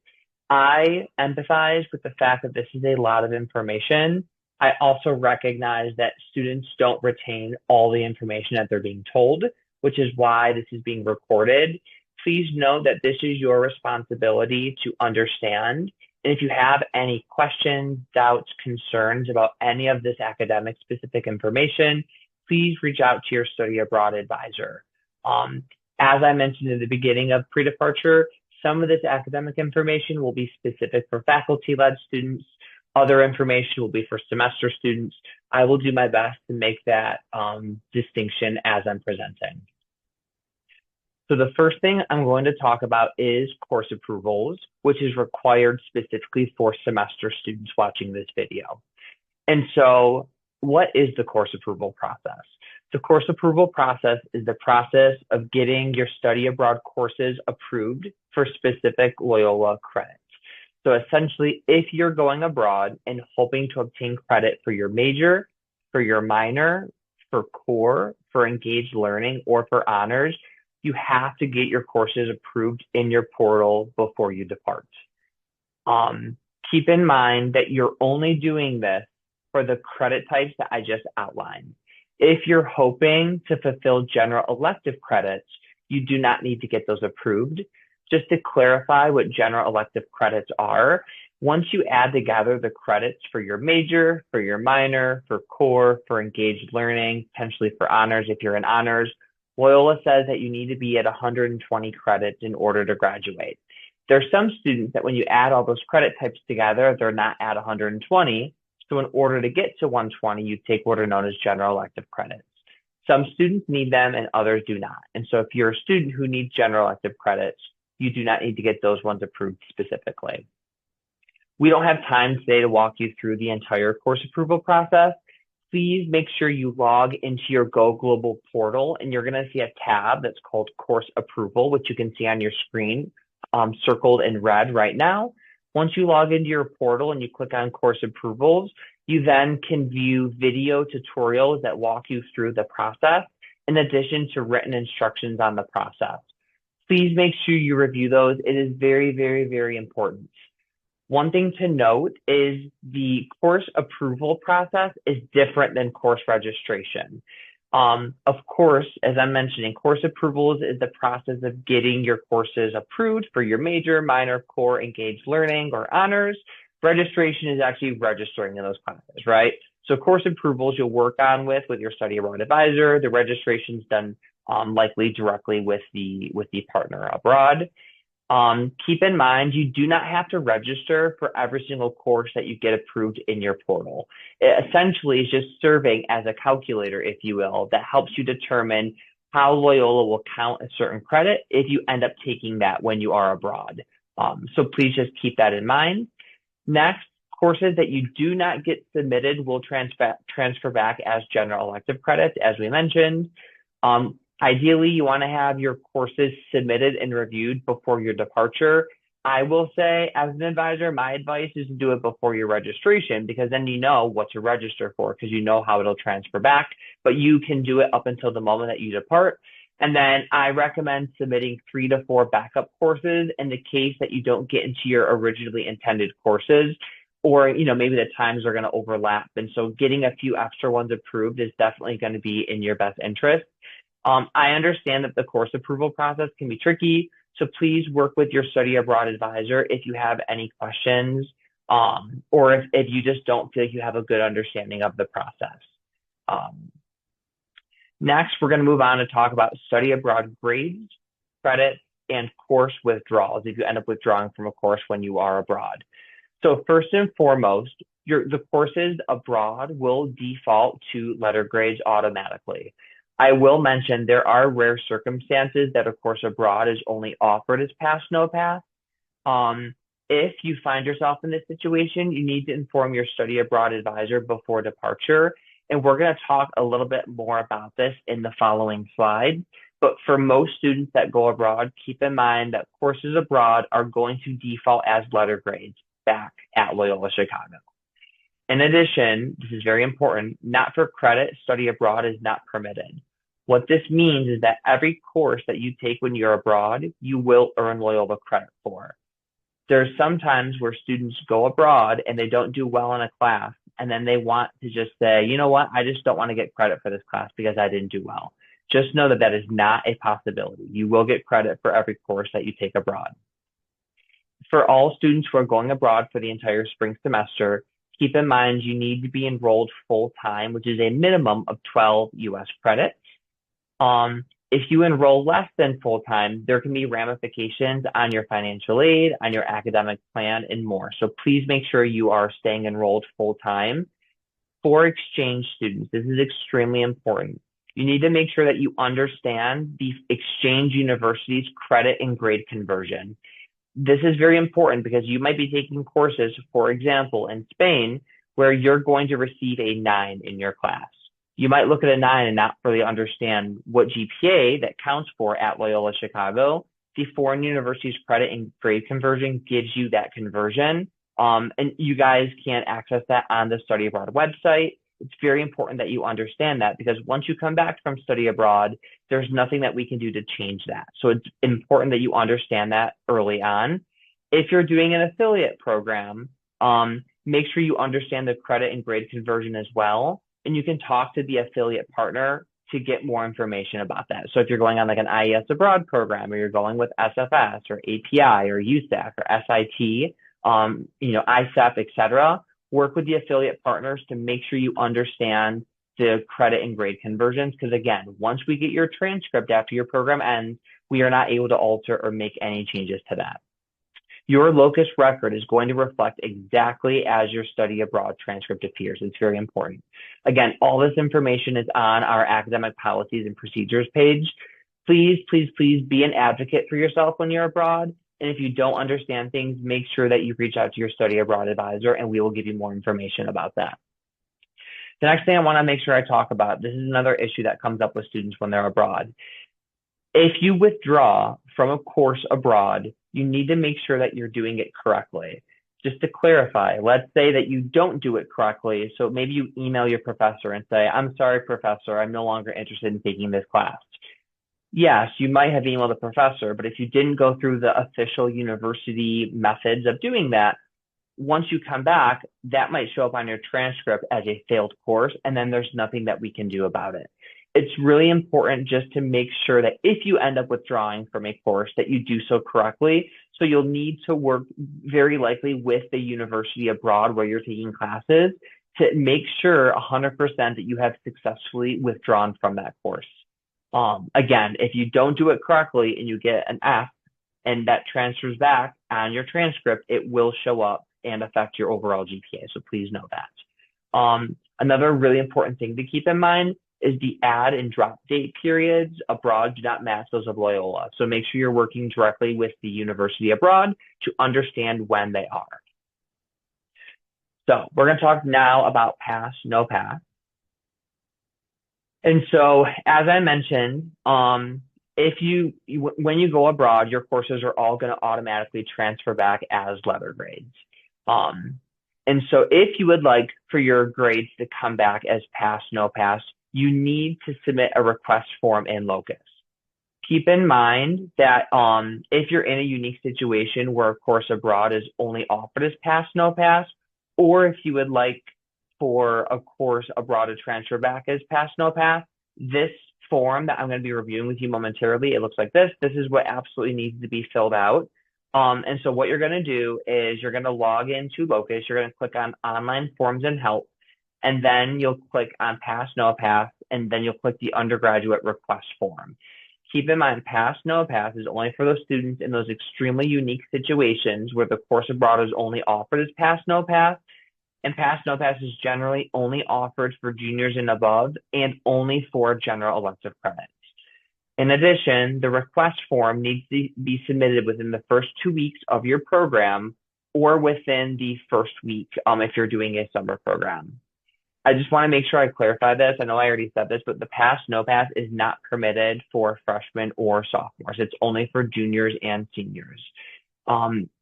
I empathize with the fact that this is a lot of information. I also recognize that students don't retain all the information that they're being told, which is why this is being recorded. Please note that this is your responsibility to understand. And if you have any questions, doubts, concerns about any of this academic specific information, please reach out to your study abroad advisor. As I mentioned in the beginning of pre-departure, some of this academic information will be specific for faculty-led students. Other information will be for semester students. I will do my best to make that distinction as I'm presenting. So the first thing I'm going to talk about is course approvals, which is required specifically for semester students watching this video. And so what is the course approval process? The course approval process is the process of getting your study abroad courses approved for specific Loyola credits. So essentially, if you're going abroad and hoping to obtain credit for your major, for your minor, for core, for engaged learning, or for honors, you have to get your courses approved in your portal before you depart. Keep in mind that you're only doing this for the credit types that I just outlined. If you're hoping to fulfill general elective credits, you do not need to get those approved. Just to clarify what general elective credits are, once you add together the credits for your major, for your minor, for core, for engaged learning, potentially for honors if you're in honors, Loyola says that you need to be at 120 credits in order to graduate. There are some students that when you add all those credit types together, they're not at 120. So in order to get to 120, you take what are known as general elective credits. Some students need them and others do not. And so if you're a student who needs general elective credits, you do not need to get those ones approved specifically. We don't have time today to walk you through the entire course approval process. Please make sure you log into your Go Global portal and you're going to see a tab that's called Course Approval, which you can see on your screen circled in red right now. Once you log into your portal and you click on Course Approvals, you then can view video tutorials that walk you through the process, in addition to written instructions on the process. Please make sure you review those. It is very, very, very important. One thing to note is the course approval process is different than course registration. Of course, as I'm mentioning, course approvals is the process of getting your courses approved for your major, minor, core, engaged learning, or honors. Registration is actually registering in those classes, right? So course approvals you'll work on with your study abroad advisor. The registration is done likely directly with the partner abroad. Keep in mind, you do not have to register for every single course that you get approved in your portal. It essentially is just serving as a calculator, if you will, that helps you determine how Loyola will count a certain credit if you end up taking that when you are abroad. So please just keep that in mind. Next, courses that you do not get submitted will transfer back as general elective credits, as we mentioned. Ideally, you want to have your courses submitted and reviewed before your departure. I will say, as an advisor, my advice is to do it before your registration, because then you know what to register for, because you know how it'll transfer back, but you can do it up until the moment that you depart. And then I recommend submitting 3 to 4 backup courses in the case that you don't get into your originally intended courses, or maybe the times are going to overlap. And so getting a few extra ones approved is definitely going to be in your best interest. I understand that the course approval process can be tricky, so please work with your study abroad advisor if you have any questions, or if you just don't feel like you have a good understanding of the process. Next, we're going to move on to talk about study abroad grades, credits, and course withdrawals if you end up withdrawing from a course when you are abroad. So first and foremost, the courses abroad will default to letter grades automatically. I will mention there are rare circumstances that a course abroad is only offered as pass, no pass. if you find yourself in this situation, you need to inform your study abroad advisor before departure. And we're going to talk a little bit more about this in the following slide. But for most students that go abroad, keep in mind that courses abroad are going to default as letter grades back at Loyola Chicago. In addition, this is very important, not for credit, study abroad is not permitted. What this means is that every course that you take when you're abroad, you will earn Loyola credit for. There's some times where students go abroad and they don't do well in a class, and then they want to just say, you know what, I just don't want to get credit for this class because I didn't do well. Just know that that is not a possibility. You will get credit for every course that you take abroad. For all students who are going abroad for the entire spring semester, keep in mind you need to be enrolled full-time, which is a minimum of 12 US credits. If you enroll less than full-time, there can be ramifications on your financial aid, on your academic plan, and more. So please make sure you are staying enrolled full-time. For exchange students, this is extremely important. You need to make sure that you understand the exchange university's credit and grade conversion. This is very important because you might be taking courses, for example, in Spain, where you're going to receive a 9 in your class. You might look at a 9 and not really understand what GPA that counts for at Loyola Chicago. The foreign university's credit and grade conversion gives you that conversion. And you guys can't access that on the study abroad website. It's very important that you understand that because once you come back from study abroad, there's nothing that we can do to change that. So it's important that you understand that early on. If you're doing an affiliate program, make sure you understand the credit and grade conversion as well. And you can talk to the affiliate partner to get more information about that. So if you're going on like an IES abroad program, or you're going with SFS or API or USAC or SIT, ICEP, et cetera, work with the affiliate partners to make sure you understand the credit and grade conversions. Because again, once we get your transcript after your program ends, we are not able to alter or make any changes to that. Your locus record is going to reflect exactly as your study abroad transcript appears. It's very important. Again, all this information is on our academic policies and procedures page. Please, please, please be an advocate for yourself when you're abroad. And if you don't understand things, make sure that you reach out to your study abroad advisor and we will give you more information about that. The next thing I want to make sure I talk about, this is another issue that comes up with students when they're abroad. If you withdraw from a course abroad, you need to make sure that you're doing it correctly. Just to clarify, let's say that you don't do it correctly. So maybe you email your professor and say, I'm sorry, professor, I'm no longer interested in taking this class. Yes, you might have emailed the professor, but if you didn't go through the official university methods of doing that, once you come back, that might show up on your transcript as a failed course, and then there's nothing that we can do about it. It's really important just to make sure that if you end up withdrawing from a course, that you do so correctly. So you'll need to work very likely with the university abroad where you're taking classes to make sure 100% that you have successfully withdrawn from that course. Again, if you don't do it correctly and you get an F and that transfers back on your transcript, it will show up and affect your overall GPA. So please know that. Another really important thing to keep in mind is the add and drop date periods abroad do not match those of Loyola. So make sure you're working directly with the university abroad to understand when they are. So we're going to talk now about pass, no pass. And so, as I mentioned, when you go abroad, your courses are all going to automatically transfer back as letter grades. And so if you would like for your grades to come back as pass, no pass, you need to submit a request form in Locus. Keep in mind that if you're in a unique situation where a course abroad is only offered as pass, no pass, or if you would like for a course abroad to transfer back as pass, no pass, this form that I'm going to be reviewing with you momentarily, it looks like this. This is what absolutely needs to be filled out. And so what you're going to do is you're going to log into Locus. You're going to click on Online Forms and Help, and then you'll click on Pass, No Pass, and then you'll click the Undergraduate Request Form. Keep in mind, Pass, No Pass is only for those students in those extremely unique situations where the course abroad is only offered as Pass, No Pass, and Pass, No Pass is generally only offered for juniors and above and only for general elective credits. In addition, the request form needs to be submitted within the first 2 weeks of your program or within the first week if you're doing a summer program. I just want to make sure I clarify this. I know I already said this, but the pass, no pass is not permitted for freshmen or sophomores. It's only for juniors and seniors.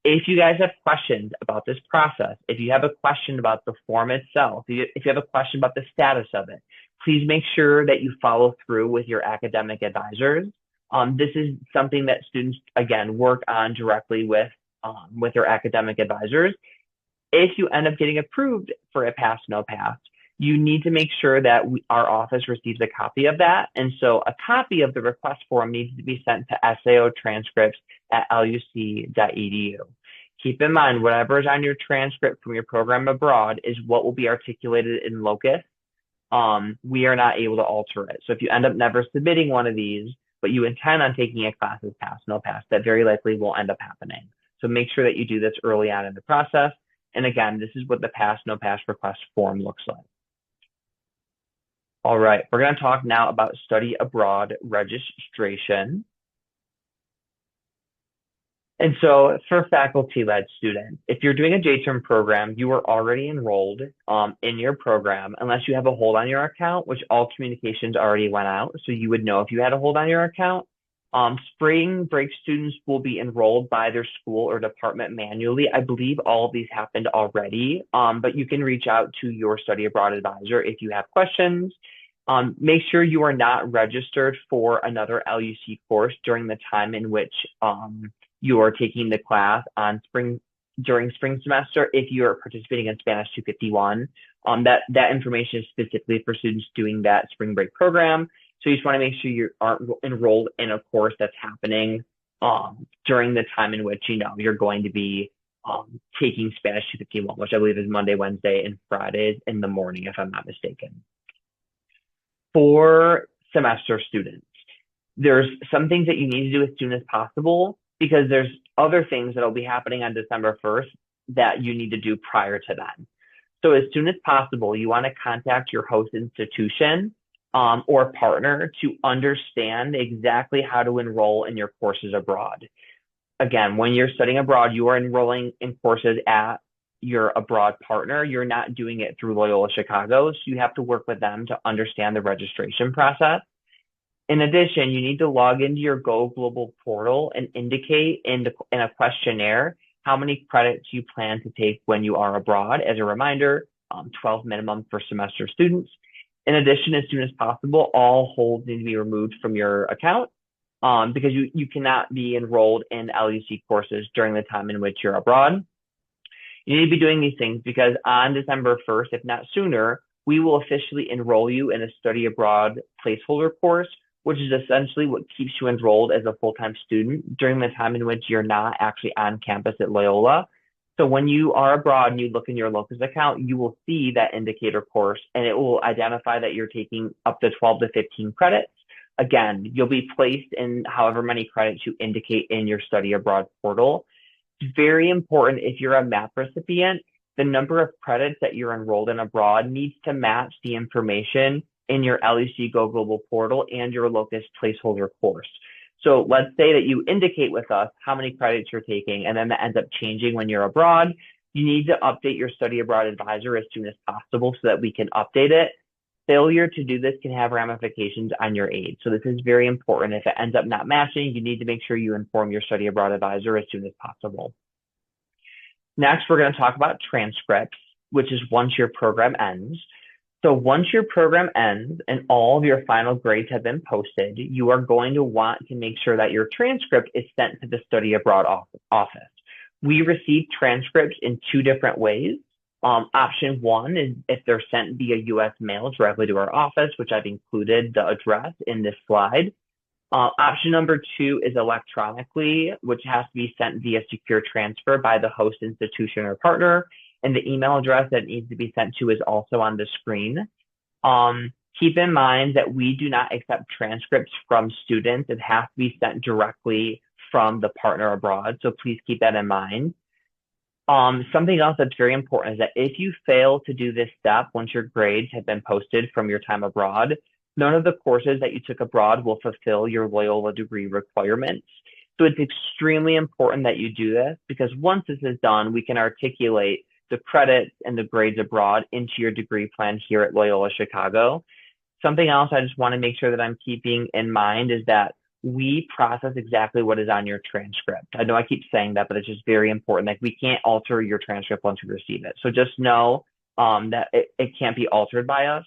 If you guys have questions about this process, if you have a question about the form itself, if you have a question about the status of it, please make sure that you follow through with your academic advisors. This is something that students, again, work on directly with their academic advisors. If you end up getting approved for a pass, no pass, you need to make sure that our office receives a copy of that. And so a copy of the request form needs to be sent to saotranscripts@luc.edu. Keep in mind, whatever is on your transcript from your program abroad is what will be articulated in locus. We are not able to alter it. So if you end up never submitting one of these, but you intend on taking a class as pass, no pass, that very likely will end up happening. So make sure that you do this early on in the process. And again, this is what the pass, no pass request form looks like. All right, we're going to talk now about study abroad registration. And so for faculty-led students, if you're doing a J-term program, you are already enrolled in your program, unless you have a hold on your account, which all communications already went out. So you would know if you had a hold on your account. Spring break students will be enrolled by their school or department manually. I believe all of these happened already, but you can reach out to your study abroad advisor if you have questions. Make sure you are not registered for another LUC course during the time in which you are taking the class during spring semester. If you're participating in Spanish 251, that information is specifically for students doing that spring break program. So you just want to make sure you aren't enrolled in a course that's happening during the time in which you're going to be taking Spanish 251, which I believe is Monday, Wednesday, and Fridays in the morning, if I'm not mistaken. For semester students, there's some things that you need to do as soon as possible, because there's other things that will be happening on December 1st that you need to do prior to then. So as soon as possible, you want to contact your host institution or partner to understand exactly how to enroll in your courses abroad. Again, when you're studying abroad, you are enrolling in courses at your abroad partner. You're not doing it through Loyola Chicago, so you have to work with them to understand the registration process. In addition, you need to log into your Go Global portal and indicate in a questionnaire how many credits you plan to take when you are abroad. As a reminder, 12 minimum for semester students. In addition, as soon as possible, all holds need to be removed from your account because you cannot be enrolled in LUC courses during the time in which you're abroad. You need to be doing these things because on December 1st, if not sooner, we will officially enroll you in a study abroad placeholder course, which is essentially what keeps you enrolled as a full-time student during the time in which you're not actually on campus at Loyola. So when you are abroad and you look in your locus account, you will see that indicator course, and it will identify that you're taking up to 12 to 15 credits. Again, you'll be placed in however many credits you indicate in your study abroad portal. It's very important, if you're a MAP recipient, the number of credits that you're enrolled in abroad needs to match the information in your LUC Go Global portal and your locus placeholder course. So let's say that you indicate with us how many credits you're taking, and then that ends up changing when you're abroad. You need to update your study abroad advisor as soon as possible so that we can update it. Failure to do this can have ramifications on your aid. So this is very important. If it ends up not matching, you need to make sure you inform your study abroad advisor as soon as possible. Next, we're going to talk about transcripts, which is once your program ends. So once your program ends and all of your final grades have been posted, you are going to want to make sure that your transcript is sent to the study abroad office. We receive transcripts in two different ways. Option one is if they're sent via US mail directly to our office, which I've included the address in this slide. Option number two is electronically, which has to be sent via secure transfer by the host institution or partner. And the email address that needs to be sent to is also on the screen. Keep in mind that we do not accept transcripts from students. It has to be sent directly from the partner abroad. So please keep that in mind. Something else that's very important is that if you fail to do this step once your grades have been posted from your time abroad, none of the courses that you took abroad will fulfill your Loyola degree requirements. So it's extremely important that you do this because once this is done, we can articulate the credits and the grades abroad into your degree plan here at Loyola Chicago. Something else I just want to make sure that I'm keeping in mind is that we process exactly what is on your transcript. I know I keep saying that, but it's just very important. Like we can't alter your transcript once we receive it. So just know that it can't be altered by us.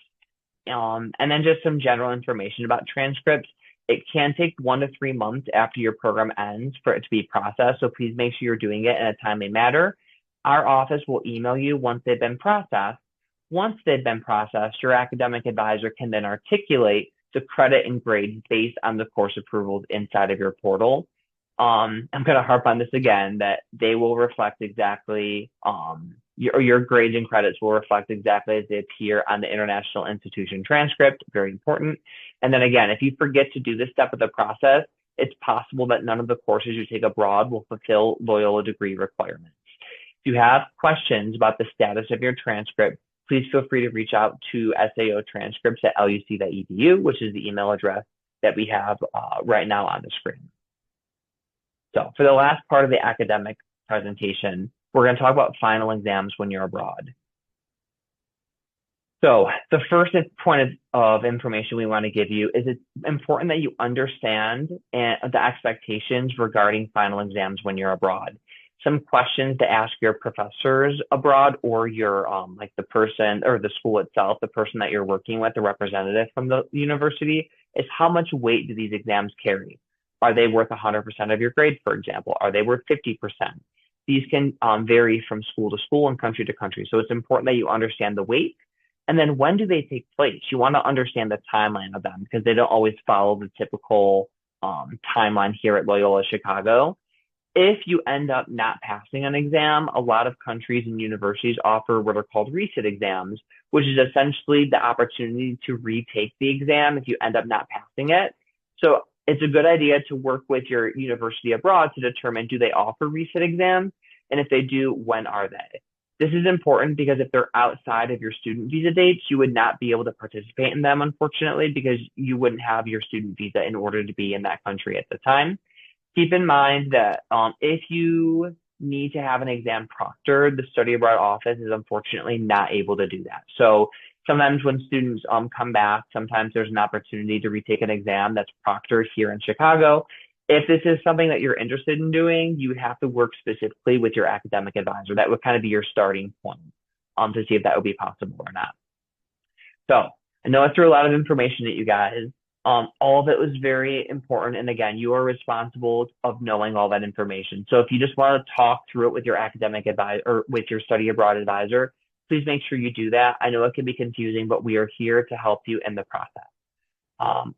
And then just some general information about transcripts. It can take 1 to 3 months after your program ends for it to be processed. So please make sure you're doing it in a timely manner. Our office will email you once they've been processed. Once they've been processed, your academic advisor can then articulate the credit and grades based on the course approvals inside of your portal. I'm going to harp on this again, that they will reflect exactly, your grades and credits will reflect exactly as they appear on the international institution transcript. Very important. And then again, if you forget to do this step of the process, it's possible that none of the courses you take abroad will fulfill Loyola degree requirements. If you have questions about the status of your transcript, please feel free to reach out to sao transcripts@luc.edu, which is the email address that we have right now on the screen. So for the last part of the academic presentation, we're going to talk about final exams when you're abroad. So the first point of information we want to give you is it's important that you understand the expectations regarding final exams when you're abroad. Some questions to ask your professors abroad or your like the person or the school itself, the person that you're working with, the representative from the university, is how much weight do these exams carry? Are they worth 100% of your grade, for example? Are they worth 50%? These can vary from school to school and country to country. So it's important that you understand the weight. And then when do they take place? You want to understand the timeline of them because they don't always follow the typical timeline here at Loyola Chicago. If you end up not passing an exam, a lot of countries and universities offer what are called resit exams, which is essentially the opportunity to retake the exam if you end up not passing it. So it's a good idea to work with your university abroad to determine, do they offer resit exams? And if they do, when are they? This is important because if they're outside of your student visa dates, you would not be able to participate in them, unfortunately, because you wouldn't have your student visa in order to be in that country at the time. Keep in mind that if you need to have an exam proctored, the study abroad office is unfortunately not able to do that. So sometimes when students come back, sometimes there's an opportunity to retake an exam that's proctored here in Chicago. If this is something that you're interested in doing, you would have to work specifically with your academic advisor. That would kind of be your starting point to see if that would be possible or not. So I know I threw a lot of information at you guys. All of it was very important. And again, you are responsible of knowing all that information. So if you just want to talk through it with your academic advisor or with your study abroad advisor, please make sure you do that. I know it can be confusing, but we are here to help you in the process.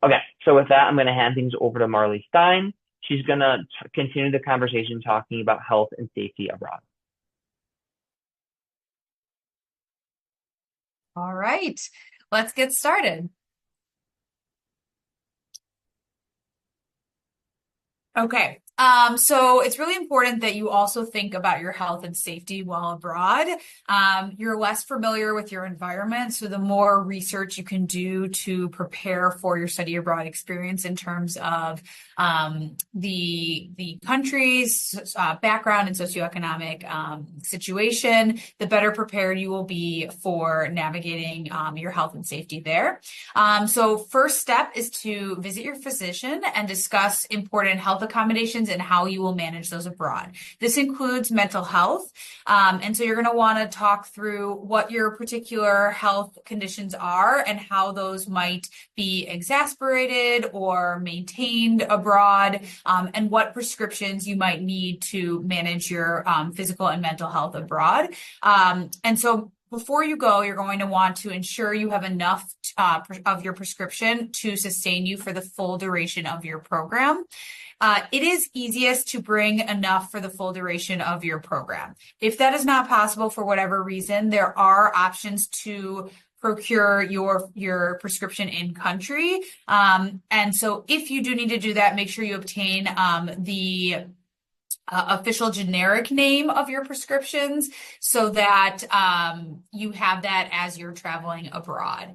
Okay, so with that, I'm going to hand things over to Marley Stein. She's going to continue the conversation talking about health and safety abroad. All right, let's get started. Okay, so it's really important that you also think about your health and safety while abroad. You're less familiar with your environment, so the more research you can do to prepare for your study abroad experience in terms of the country's background and socioeconomic situation, the better prepared you will be for navigating your health and safety there. So first step is to visit your physician and discuss important health accommodations and how you will manage those abroad. This includes mental health. And so you're going to want to talk through what your particular health conditions are and how those might be exacerbated or maintained abroad, and what prescriptions you might need to manage your physical and mental health abroad. And so before you go, you're going to want to ensure you have enough of your prescription to sustain you for the full duration of your program. It is easiest to bring enough for the full duration of your program. If that is not possible for whatever reason, there are options to procure your prescription in country. And so if you do need to do that, make sure you obtain the official generic name of your prescriptions so that you have that as you're traveling abroad.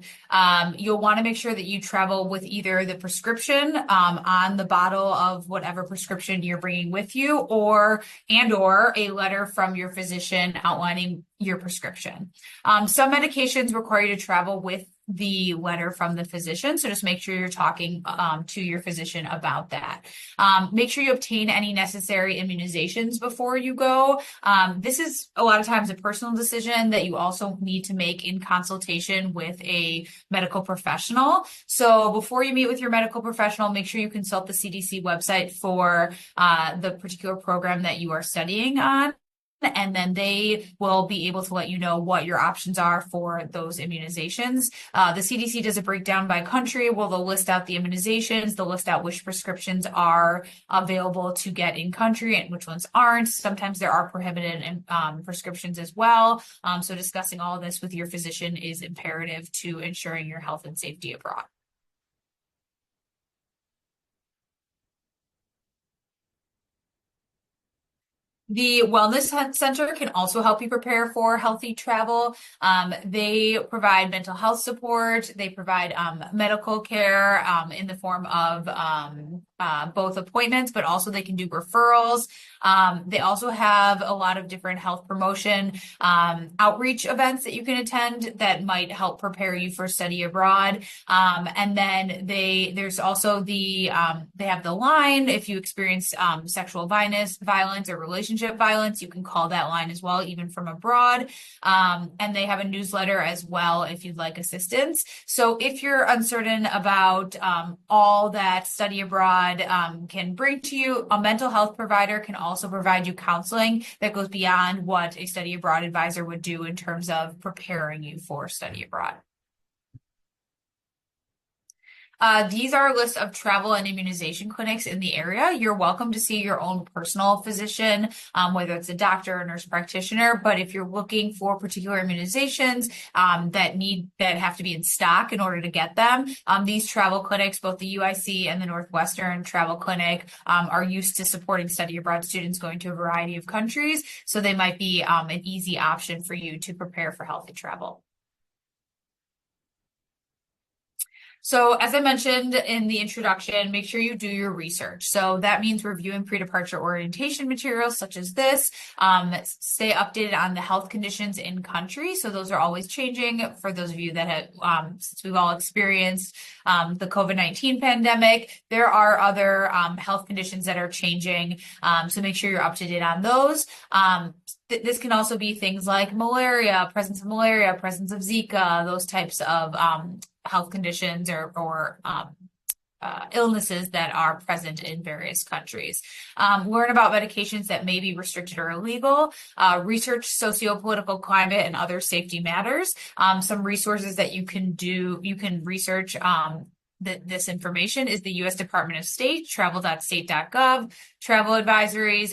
You'll want to make sure that you travel with either the prescription on the bottle of whatever prescription you're bringing with you, or a letter from your physician outlining your prescription. Some medications require you to travel with the letter from the physician, so just make sure you're talking to your physician about that. Make sure you obtain any necessary immunizations before you go. This is a lot of times a personal decision that you also need to make in consultation with a medical professional. So before you meet with your medical professional, make sure you consult the CDC website for the particular program that you are studying on. And then they will be able to let you know what your options are for those immunizations. The CDC does a breakdown by country where they'll list out the immunizations, they'll list out which prescriptions are available to get in country and which ones aren't. Sometimes there are prohibited prescriptions as well. So discussing all of this with your physician is imperative to ensuring your health and safety abroad. The Wellness Center can also help you prepare for healthy travel. They provide mental health support. They provide medical care in the form of both appointments, but also they can do referrals. They also have a lot of different health promotion outreach events that you can attend that might help prepare you for study abroad. And then there's also they have the line. If you experience sexual violence or relationship violence, you can call that line as well, even from abroad. And they have a newsletter as well if you'd like assistance. So if you're uncertain about all that study abroad can bring to you, a mental health provider can also provide you counseling that goes beyond what a study abroad advisor would do in terms of preparing you for study abroad. These are a list of travel and immunization clinics in the area. You're welcome to see your own personal physician, whether it's a doctor or nurse practitioner. But if you're looking for particular immunizations that have to be in stock in order to get them, these travel clinics, both the UIC and the Northwestern Travel Clinic, are used to supporting study abroad students going to a variety of countries. So they might be an easy option for you to prepare for healthy travel. So as I mentioned in the introduction, make sure you do your research. So that means reviewing pre-departure orientation materials such as this. Stay updated on the health conditions in country. So those are always changing. For those of you that have, since we've all experienced the COVID-19 pandemic, there are other health conditions that are changing. So make sure you're up to date on those. This can also be things like malaria, presence of Zika, those types of health conditions or illnesses that are present in various countries. Learn about medications that may be restricted or illegal. Research socio-political climate and other safety matters. Some resources that you can research this information is the U.S. Department of State, travel.state.gov, travel advisories.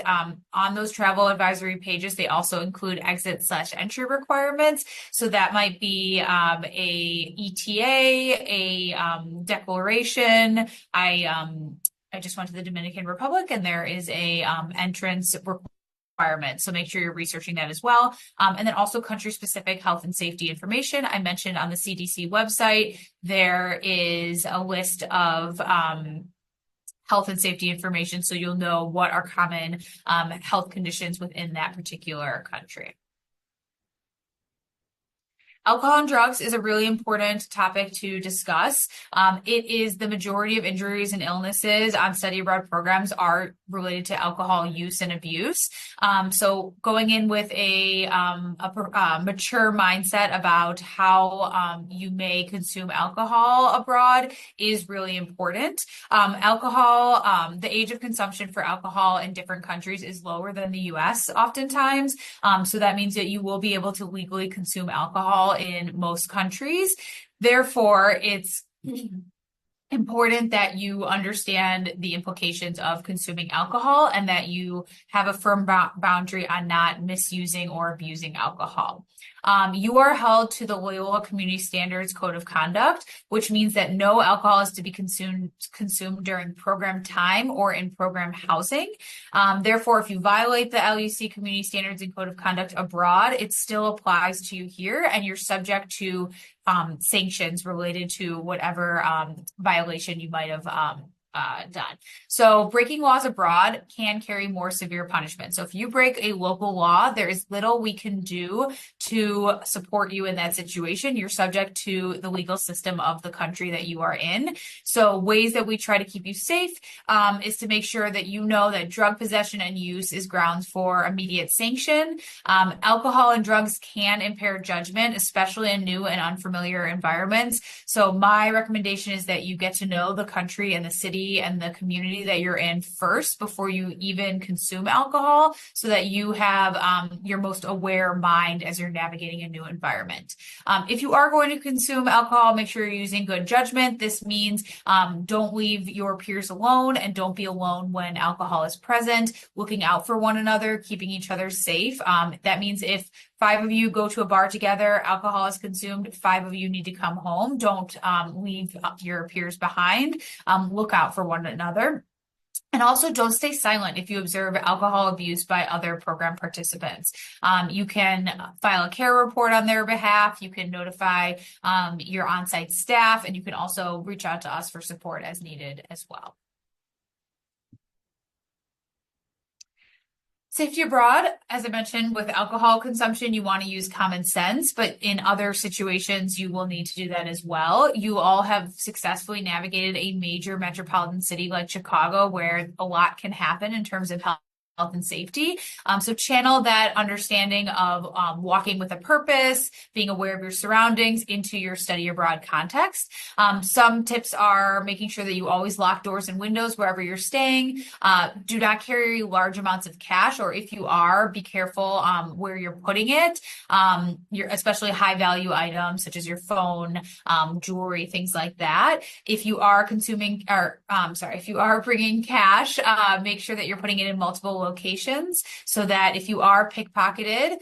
On those travel advisory pages, they also include exit/entry requirements. So that might be a ETA, a declaration. I just went to the Dominican Republic, and there is a entrance requirement. So make sure you're researching that as well. And then also country-specific health and safety information. I mentioned on the CDC website, there is a list of health and safety information, so you'll know what are common health conditions within that particular country. Alcohol and drugs is a really important topic to discuss. It is the majority of injuries and illnesses on study abroad programs are related to alcohol use and abuse. So going in with a mature mindset about how you may consume alcohol abroad is really important. The age of consumption for alcohol in different countries is lower than the US oftentimes. So that means that you will be able to legally consume alcohol in most countries. Therefore, it's important that you understand the implications of consuming alcohol and that you have a firm boundary on not misusing or abusing alcohol. you are held to the Loyola Community Standards Code of Conduct, which means that no alcohol is to be consumed during program time or in program housing. Therefore, if you violate the LUC Community Standards and Code of Conduct abroad, it still applies to you here, and you're subject to sanctions related to whatever violation you might have done. So breaking laws abroad can carry more severe punishment. So if you break a local law, there is little we can do to support you in that situation. You're subject to the legal system of the country that you are in. So ways that we try to keep you safe is to make sure that you know that drug possession and use is grounds for immediate sanction. Alcohol and drugs can impair judgment, especially in new and unfamiliar environments. So my recommendation is that you get to know the country and the city and the community that you're in first before you even consume alcohol, so that you have your most aware mind as you're navigating a new environment. If you are going to consume alcohol, make sure you're using good judgment. This means don't leave your peers alone, and don't be alone when alcohol is present, looking out for one another, keeping each other safe. That means if 5 of you go to a bar together, alcohol is consumed, 5 of you need to come home. Don't leave your peers behind. Look out for one another. And also don't stay silent if you observe alcohol abuse by other program participants. You can file a care report on their behalf. You can notify your on-site staff, and you can also reach out to us for support as needed as well. Safety abroad, as I mentioned, with alcohol consumption, you want to use common sense, but in other situations, you will need to do that as well. You all have successfully navigated a major metropolitan city like Chicago, where a lot can happen in terms of health and safety. So channel that understanding of walking with a purpose, being aware of your surroundings into your study abroad context. Some tips are making sure that you always lock doors and windows wherever you're staying. Do not carry large amounts of cash, or if you are, be careful where you're putting it. Especially high value items such as your phone, jewelry, things like that. If you are if you are bringing cash, make sure that you're putting it in multiple locations, so that if you are pickpocketed,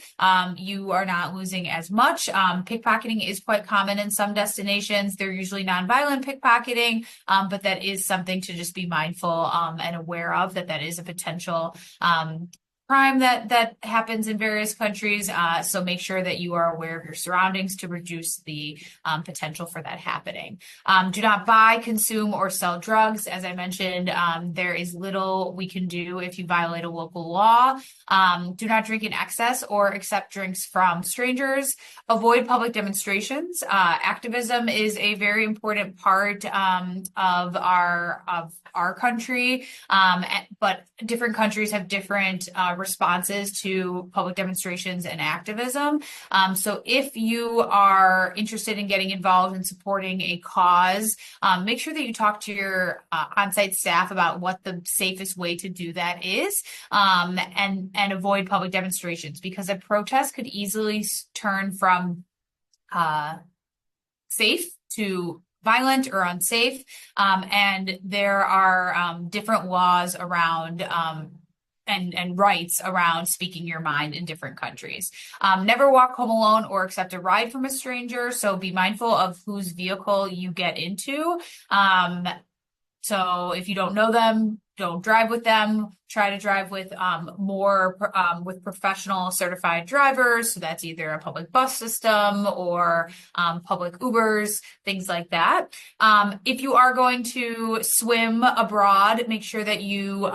you are not losing as much. Pickpocketing is quite common in some destinations. They're usually nonviolent pickpocketing, but that is something to just be mindful and aware of, that is a potential crime that happens in various countries. So make sure that you are aware of your surroundings to reduce the potential for that happening. Do not buy, consume, or sell drugs. As I mentioned, there is little we can do if you violate a local law. Do not drink in excess or accept drinks from strangers. Avoid public demonstrations. Activism is a very important part of our country, but different countries have different responses to public demonstrations and activism. So if you are interested in getting involved in supporting a cause, make sure that you talk to your on-site staff about what the safest way to do that is, and avoid public demonstrations, because a protest could easily turn from safe to violent or unsafe, and there are different laws around and rights around speaking your mind in different countries. Never walk home alone or accept a ride from a stranger, so be mindful of whose vehicle you get into. So if you don't know them, don't drive with them. Try to drive with with professional certified drivers. So that's either a public bus system or public Ubers, things like that. If you are going to swim abroad, make sure that you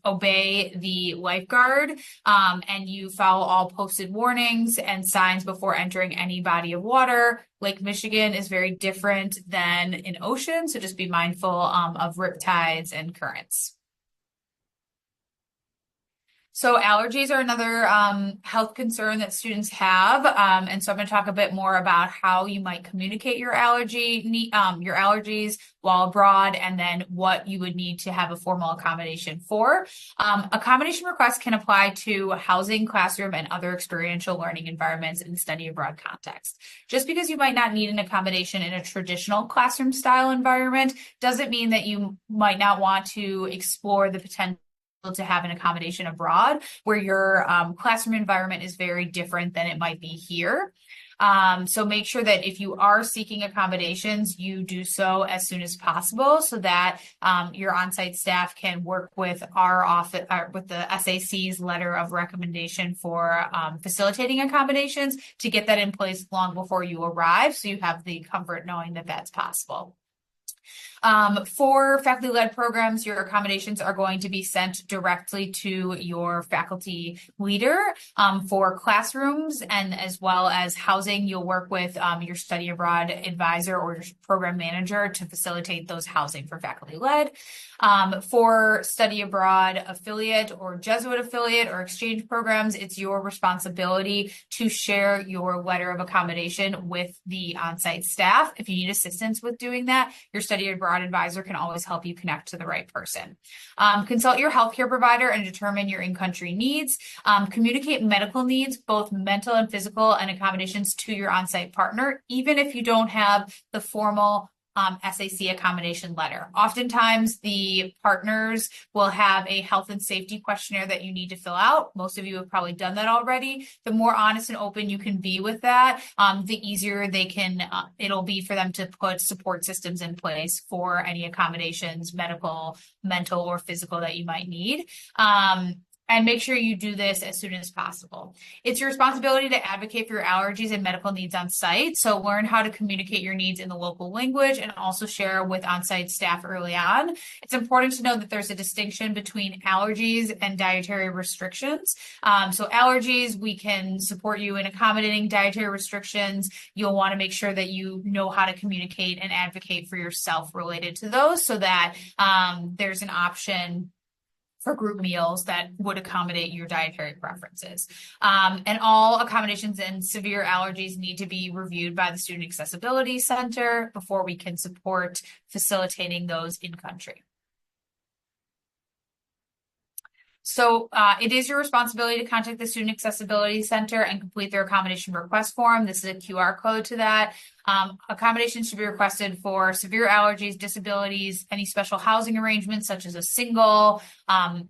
obey the lifeguard and you follow all posted warnings and signs before entering any body of water. Lake Michigan is very different than an ocean, so just be mindful of riptides and currents. So allergies are another health concern that students have, and so I'm going to talk a bit more about how you might communicate your allergies while abroad, and then what you would need to have a formal accommodation for. Accommodation requests can apply to housing, classroom, and other experiential learning environments in study abroad context. Just because you might not need an accommodation in a traditional classroom style environment doesn't mean that you might not want to explore the potential to have an accommodation abroad where your classroom environment is very different than it might be here. So make sure that if you are seeking accommodations, you do so as soon as possible so that your on-site staff can work with our office, with the SAC's letter of recommendation for facilitating accommodations to get that in place long before you arrive, so you have the comfort knowing that that's possible. For faculty-led programs, your accommodations are going to be sent directly to your faculty leader. For classrooms and as well as housing, you'll work with your study abroad advisor or your program manager to facilitate those housing for faculty-led. For study abroad affiliate or Jesuit affiliate or exchange programs, it's your responsibility to share your letter of accommodation with the on-site staff. If you need assistance with doing that, your study abroad advisor can always help you connect to the right person. Consult your healthcare provider and determine your in-country needs. Communicate medical needs, both mental and physical, and accommodations to your on-site partner, even if you don't have the formal SAC accommodation letter. Oftentimes, the partners will have a health and safety questionnaire that you need to fill out. Most of you have probably done that already. The more honest and open you can be with that, the easier they can, it'll be for them to put support systems in place for any accommodations, medical, mental, or physical that you might need. And make sure you do this as soon as possible. It's your responsibility to advocate for your allergies and medical needs on site. So learn how to communicate your needs in the local language and also share with on-site staff early on. It's important to know that there's a distinction between allergies and dietary restrictions. So allergies, we can support you in accommodating dietary restrictions. You'll want to make sure that you know how to communicate and advocate for yourself related to those so that there's an option for group meals that would accommodate your dietary preferences. And all accommodations and severe allergies need to be reviewed by the Student Accessibility Center before we can support facilitating those in country. So it is your responsibility to contact the Student Accessibility Center and complete their accommodation request form. This is a QR code to that. Accommodations should be requested for severe allergies, disabilities, any special housing arrangements such as a single,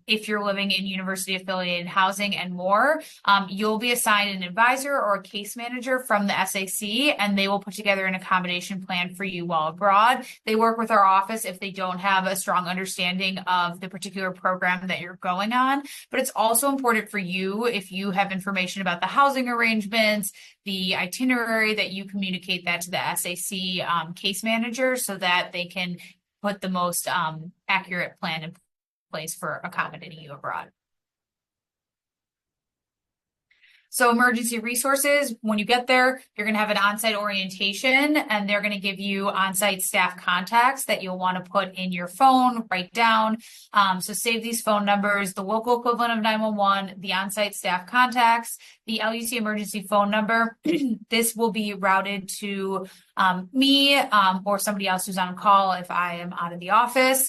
if you're living in university affiliated housing and more. You'll be assigned an advisor or a case manager from the SAC, and they will put together an accommodation plan for you while abroad. They work with our office if they don't have a strong understanding of the particular program that you're going on. But it's also important for you, if you have information about the housing arrangements, the itinerary, that you communicate that to the SAC case manager so that they can put the most accurate plan in place for accommodating you abroad. So emergency resources, when you get there, you're going to have an on-site orientation, and they're going to give you on-site staff contacts that you'll want to put in your phone, write down. So save these phone numbers: the local equivalent of 911, the on-site staff contacts, the LUC emergency phone number. This will be routed to me or somebody else who's on call if I am out of the office.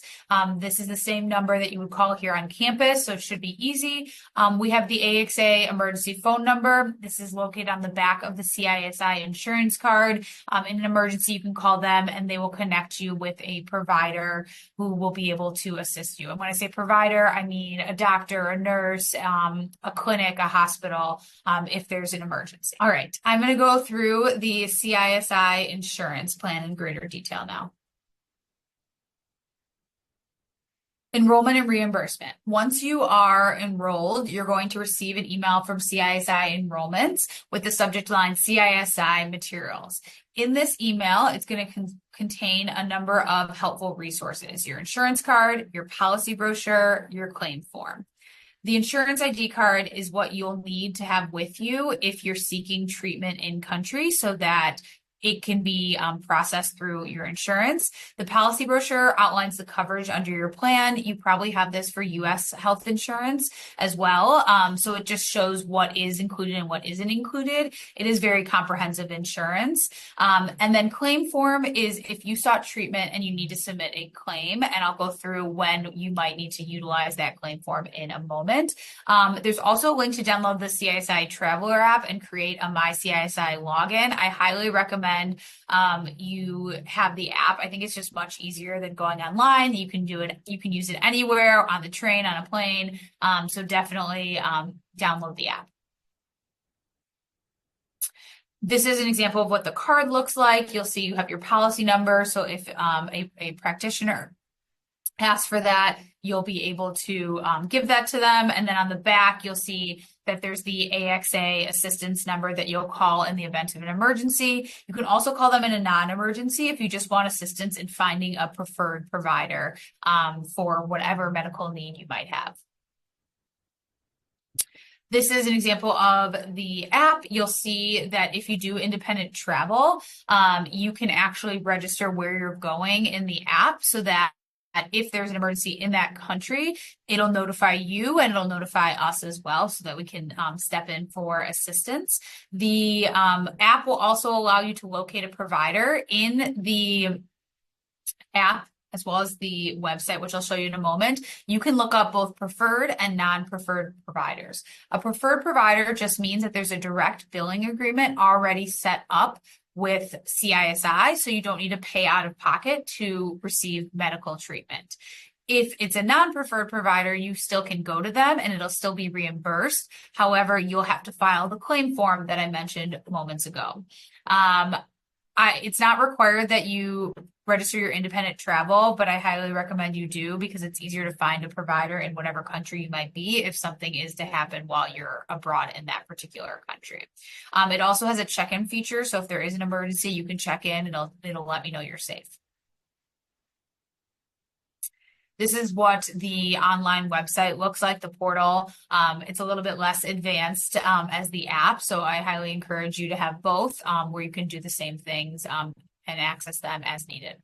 This is the same number that you would call here on campus, so it should be easy. We have the AXA emergency phone number. This is located on the back of the CISI insurance card. In an emergency, you can call them and they will connect you with a provider who will be able to assist you. And when I say provider, I mean a doctor, a nurse, a clinic, a hospital, if there's an emergency. All right, I'm going to go through the CISI insurance plan in greater detail now. Enrollment and reimbursement. Once you are enrolled, you're going to receive an email from CISI Enrollments with the subject line CISI Materials. In this email, it's going to contain a number of helpful resources: your insurance card, your policy brochure, your claim form. The insurance ID card is what you'll need to have with you if you're seeking treatment in country so that it can be processed through your insurance. The policy brochure outlines the coverage under your plan. You probably have this for U.S. health insurance as well. So it just shows what is included and what isn't included. It is very comprehensive insurance. And then claim form is if you sought treatment and you need to submit a claim, and I'll go through when you might need to utilize that claim form in a moment. There's also a link to download the CISI Traveler app and create a My CISI login. I highly recommend recommend you have the app. I think it's just much easier than going online. You can do it, you can use it anywhere, on the train, on a plane. So definitely download the app. This is an example of what the card looks like. You'll see you have your policy number. So if a practitioner asks for that, you'll be able to give that to them. And then on the back, you'll see that there's the AXA assistance number that you'll call in the event of an emergency. You can also call them in a non-emergency if you just want assistance in finding a preferred provider for whatever medical need you might have. This is an example of the app. You'll see that if you do independent travel, you can actually register where you're going in the app so that if there's an emergency in that country, it'll notify you and it'll notify us as well so that we can step in for assistance. The app will also allow you to locate a provider in the app as well as the website, which I'll show you in a moment. You can look up both preferred and non-preferred providers. A preferred provider just means that there's a direct billing agreement already set up with CISI, so you don't need to pay out of pocket to receive medical treatment. If it's a non-preferred provider, you still can go to them and it'll still be reimbursed. However, you'll have to file the claim form that I mentioned moments ago. It's not required that you register your independent travel, but I highly recommend you do because it's easier to find a provider in whatever country you might be if something is to happen while you're abroad in that particular country. It also has a check-in feature, so if there is an emergency, you can check in and it'll let me know you're safe. This is what the online website looks like, the portal. It's a little bit less advanced as the app, so I highly encourage you to have both where you can do the same things and access them as needed.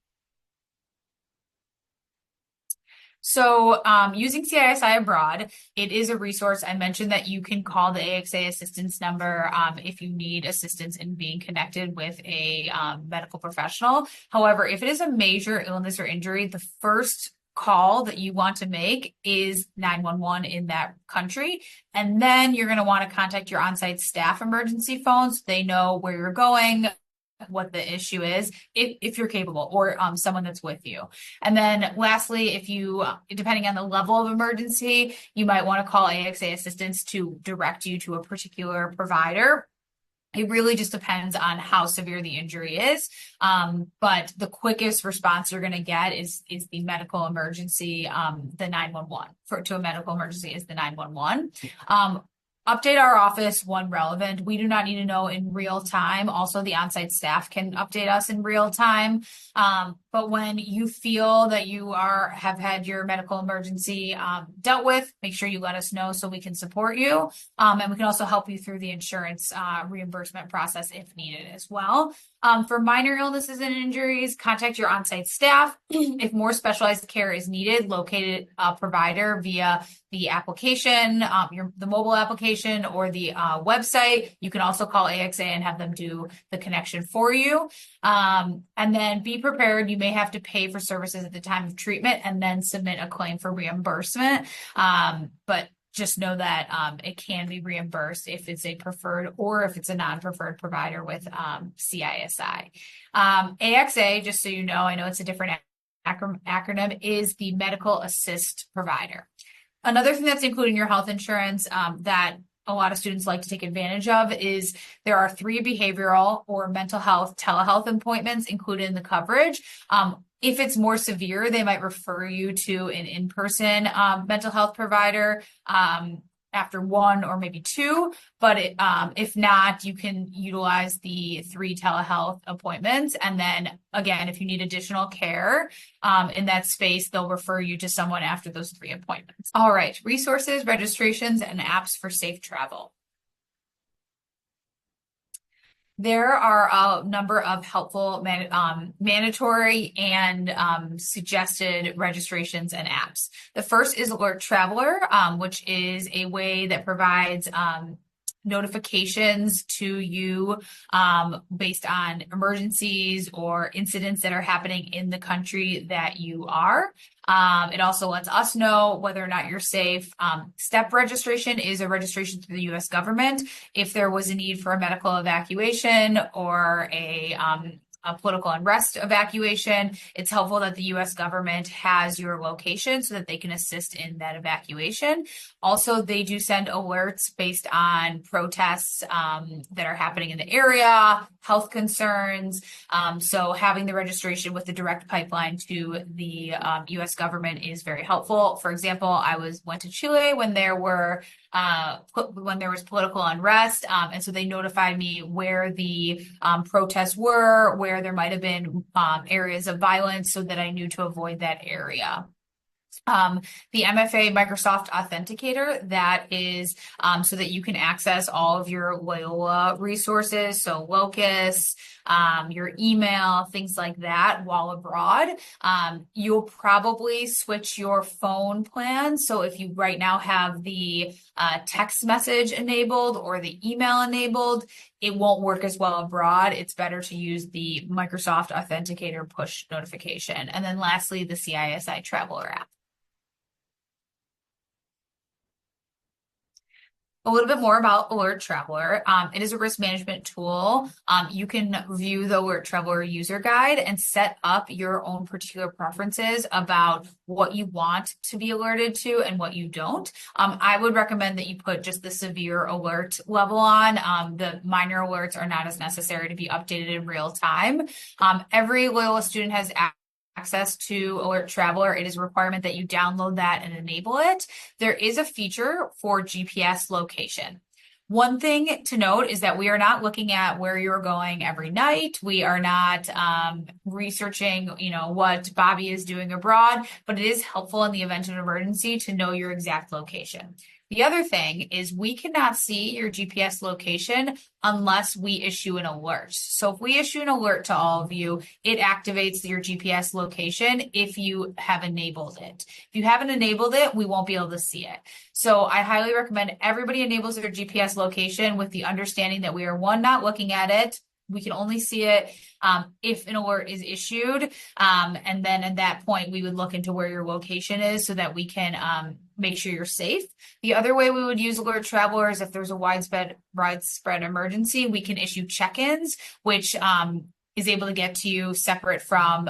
So using CISI abroad, it is a resource. I mentioned that you can call the AXA assistance number if you need assistance in being connected with a medical professional. However, if it is a major illness or injury, the first call that you want to make is 911 in that country. And then you're going to want to contact your on-site staff emergency phone so they know where you're going, what the issue is, if you're capable, or someone that's with you. And then lastly, if you, depending on the level of emergency, you might want to call AXA assistance to direct you to a particular provider. It really just depends on how severe the injury is. But the quickest response you're going to get is the medical emergency, the 911. To a medical emergency is the 911. Update our office when relevant. We do not need to know in real time. Also, the on-site staff can update us in real time. But when you feel that you have had your medical emergency dealt with, make sure you let us know so we can support you. And we can also help you through the insurance reimbursement process if needed as well. For minor illnesses and injuries, contact your on-site staff. If more specialized care is needed, locate a provider via the application, the mobile application or the website. You can also call AXA and have them do the connection for you. And then be prepared. You may have to pay for services at the time of treatment and then submit a claim for reimbursement. But just know that it can be reimbursed if it's a preferred or if it's a non-preferred provider with CISI. AXA, just so you know, I know it's a different acronym, is the medical assist provider. Another thing that's included in your health insurance that a lot of students like to take advantage of is there are 3 behavioral or mental health telehealth appointments included in the coverage. If it's more severe, they might refer you to an in-person mental health provider after 1 or maybe 2. But if not, you can utilize the 3 telehealth appointments. And then again, if you need additional care in that space, they'll refer you to someone after those 3 appointments. All right, resources, registrations, and apps for safe travel. There are a number of helpful mandatory and suggested registrations and apps. The first is Alert Traveler, which is a way that provides notifications to you based on emergencies or incidents that are happening in the country that you are. It also lets us know whether or not you're safe. STEP registration is a registration through the U.S. government. If there was a need for a medical evacuation or a political unrest evacuation, it's helpful that the U.S. government has your location so that they can assist in that evacuation. Also, they do send alerts based on protests that are happening in the area, health concerns. So having the registration with the direct pipeline to the U.S. government is very helpful. For example, I went to Chile when there was political unrest, and so they notified me where the protests were, where there might have been areas of violence, so that I knew to avoid that area. The MFA Microsoft Authenticator, that is so that you can access all of your Loyola resources, so Locus, your email, things like that while abroad. You'll probably switch your phone plan. So if you right now have the text message enabled or the email enabled, it won't work as well abroad. It's better to use the Microsoft Authenticator push notification. And then lastly, the CISI Traveler app. A little bit more about Alert Traveler. It is a risk management tool. You can view the Alert Traveler user guide and set up your own particular preferences about what you want to be alerted to and what you don't. I would recommend that you put just the severe alert level on. The minor alerts are not as necessary to be updated in real time. Every Loyola student has access to Alert Traveler. It is a requirement that you download that and enable it. There is a feature for GPS location. One thing to note is that we are not looking at where you're going every night. We are not researching, what Bobby is doing abroad, but it is helpful in the event of an emergency to know your exact location. The other thing is we cannot see your GPS location unless we issue an alert. So if we issue an alert to all of you, it activates your GPS location if you have enabled it. If you haven't enabled it, we won't be able to see it. So I highly recommend everybody enables their GPS location with the understanding that we are, one, not looking at it. We can only see it if an alert is issued. And then at that point, we would look into where your location is so that we can make sure you're safe. The other way we would use Alert Traveler is if there's a widespread emergency, we can issue check-ins, which is able to get to you separate from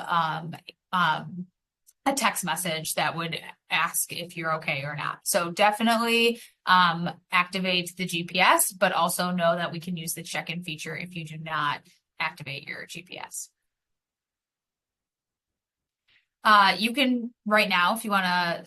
a text message that would ask if you're okay or not. So definitely activate the GPS, but also know that we can use the check-in feature if you do not activate your GPS. You can right now, if you want to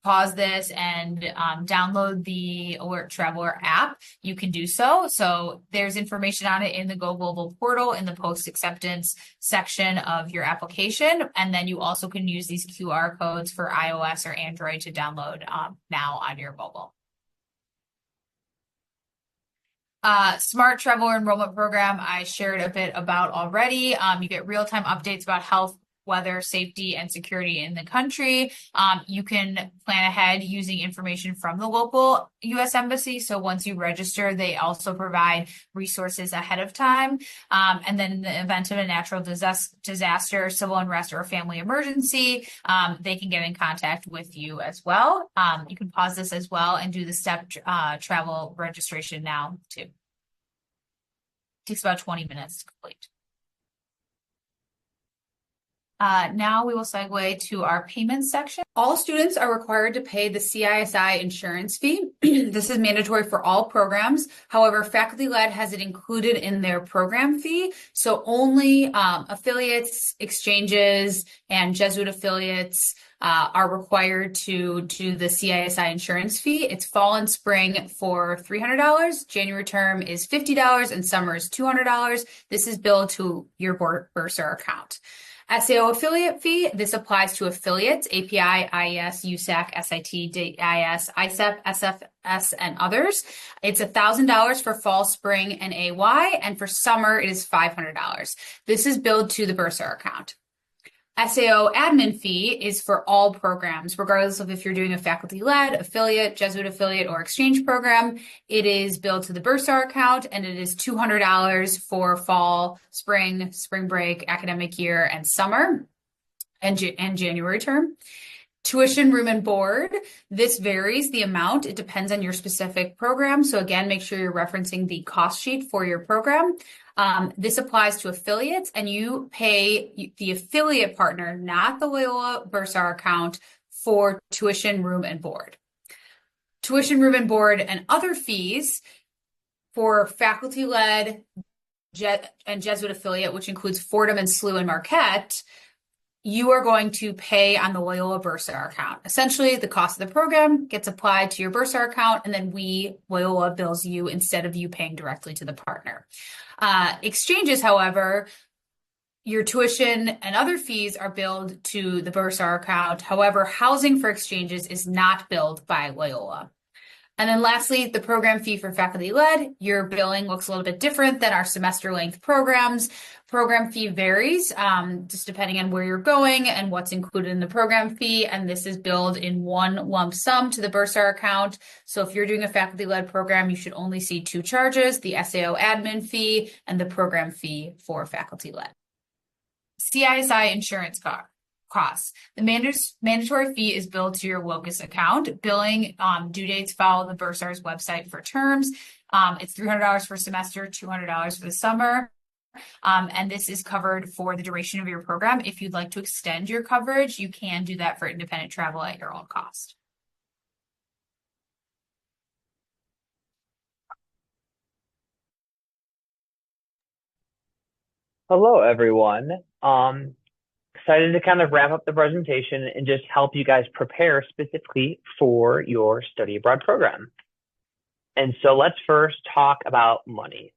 pause this and download the Alert Traveler app, you can do so. So there's information on it in the Go Global portal in the post-acceptance section of your application. And then you also can use these QR codes for iOS or Android to download now on your mobile. Smart Traveler Enrollment Program, I shared a bit about already. You get real-time updates about health, weather, safety, and security in the country. You can plan ahead using information from the local U.S. Embassy. So once you register, they also provide resources ahead of time. And then in the event of a natural disaster, civil unrest, or a family emergency, they can get in contact with you as well. You can pause this as well and do the STEP travel registration now too. It takes about 20 minutes to complete. Now we will segue to our payments section. All students are required to pay the CISI insurance fee. This is mandatory for all programs. However, faculty-led has it included in their program fee. So only affiliates, exchanges, and Jesuit affiliates are required to do the CISI insurance fee. It's fall and spring for $300. January term is $50 and summer is $200. This is billed to your bursar account. SAO affiliate fee, this applies to affiliates, API, IES, USAC, SIT, DIS, ICEP, SFS, and others. It's $1,000 for fall, spring, and AY, and for summer, it is $500. This is billed to the bursar account. SAO admin fee is for all programs, regardless of if you're doing a faculty-led, affiliate, Jesuit affiliate, or exchange program. It is billed to the Bursar account, and it is $200 for fall, spring break, academic year, and summer, and January term. Tuition, room, and board. This varies the amount. It depends on your specific program. So again, make sure you're referencing the cost sheet for your program. This applies to affiliates, and you pay the affiliate partner, not the Loyola Bursar account, for tuition, room, and board. Tuition, room, and board, and other fees for faculty-led and Jesuit affiliate, which includes Fordham and SLU and Marquette, you are going to pay on the Loyola Bursar account. Essentially, the cost of the program gets applied to your Bursar account, and then Loyola, bills you instead of you paying directly to the partner. Exchanges, however, your tuition and other fees are billed to the Bursar account. However, housing for exchanges is not billed by Loyola. And then lastly, the program fee for faculty-led. Your billing looks a little bit different than our semester-length programs. Program fee varies just depending on where you're going and what's included in the program fee. And this is billed in one lump sum to the Bursar account. So if you're doing a faculty-led program, you should only see two charges, the SAO admin fee and the program fee for faculty-led. CISI insurance costs. The mandatory fee is billed to your Locus account. Billing due dates follow the Bursar's website for terms. It's $300 for semester, $200 for the summer. And this is covered for the duration of your program. If you'd like to extend your coverage, you can do that for independent travel at your own cost. Hello, everyone. Excited to kind of wrap up the presentation and just help you guys prepare specifically for your study abroad program. And so let's first talk about money,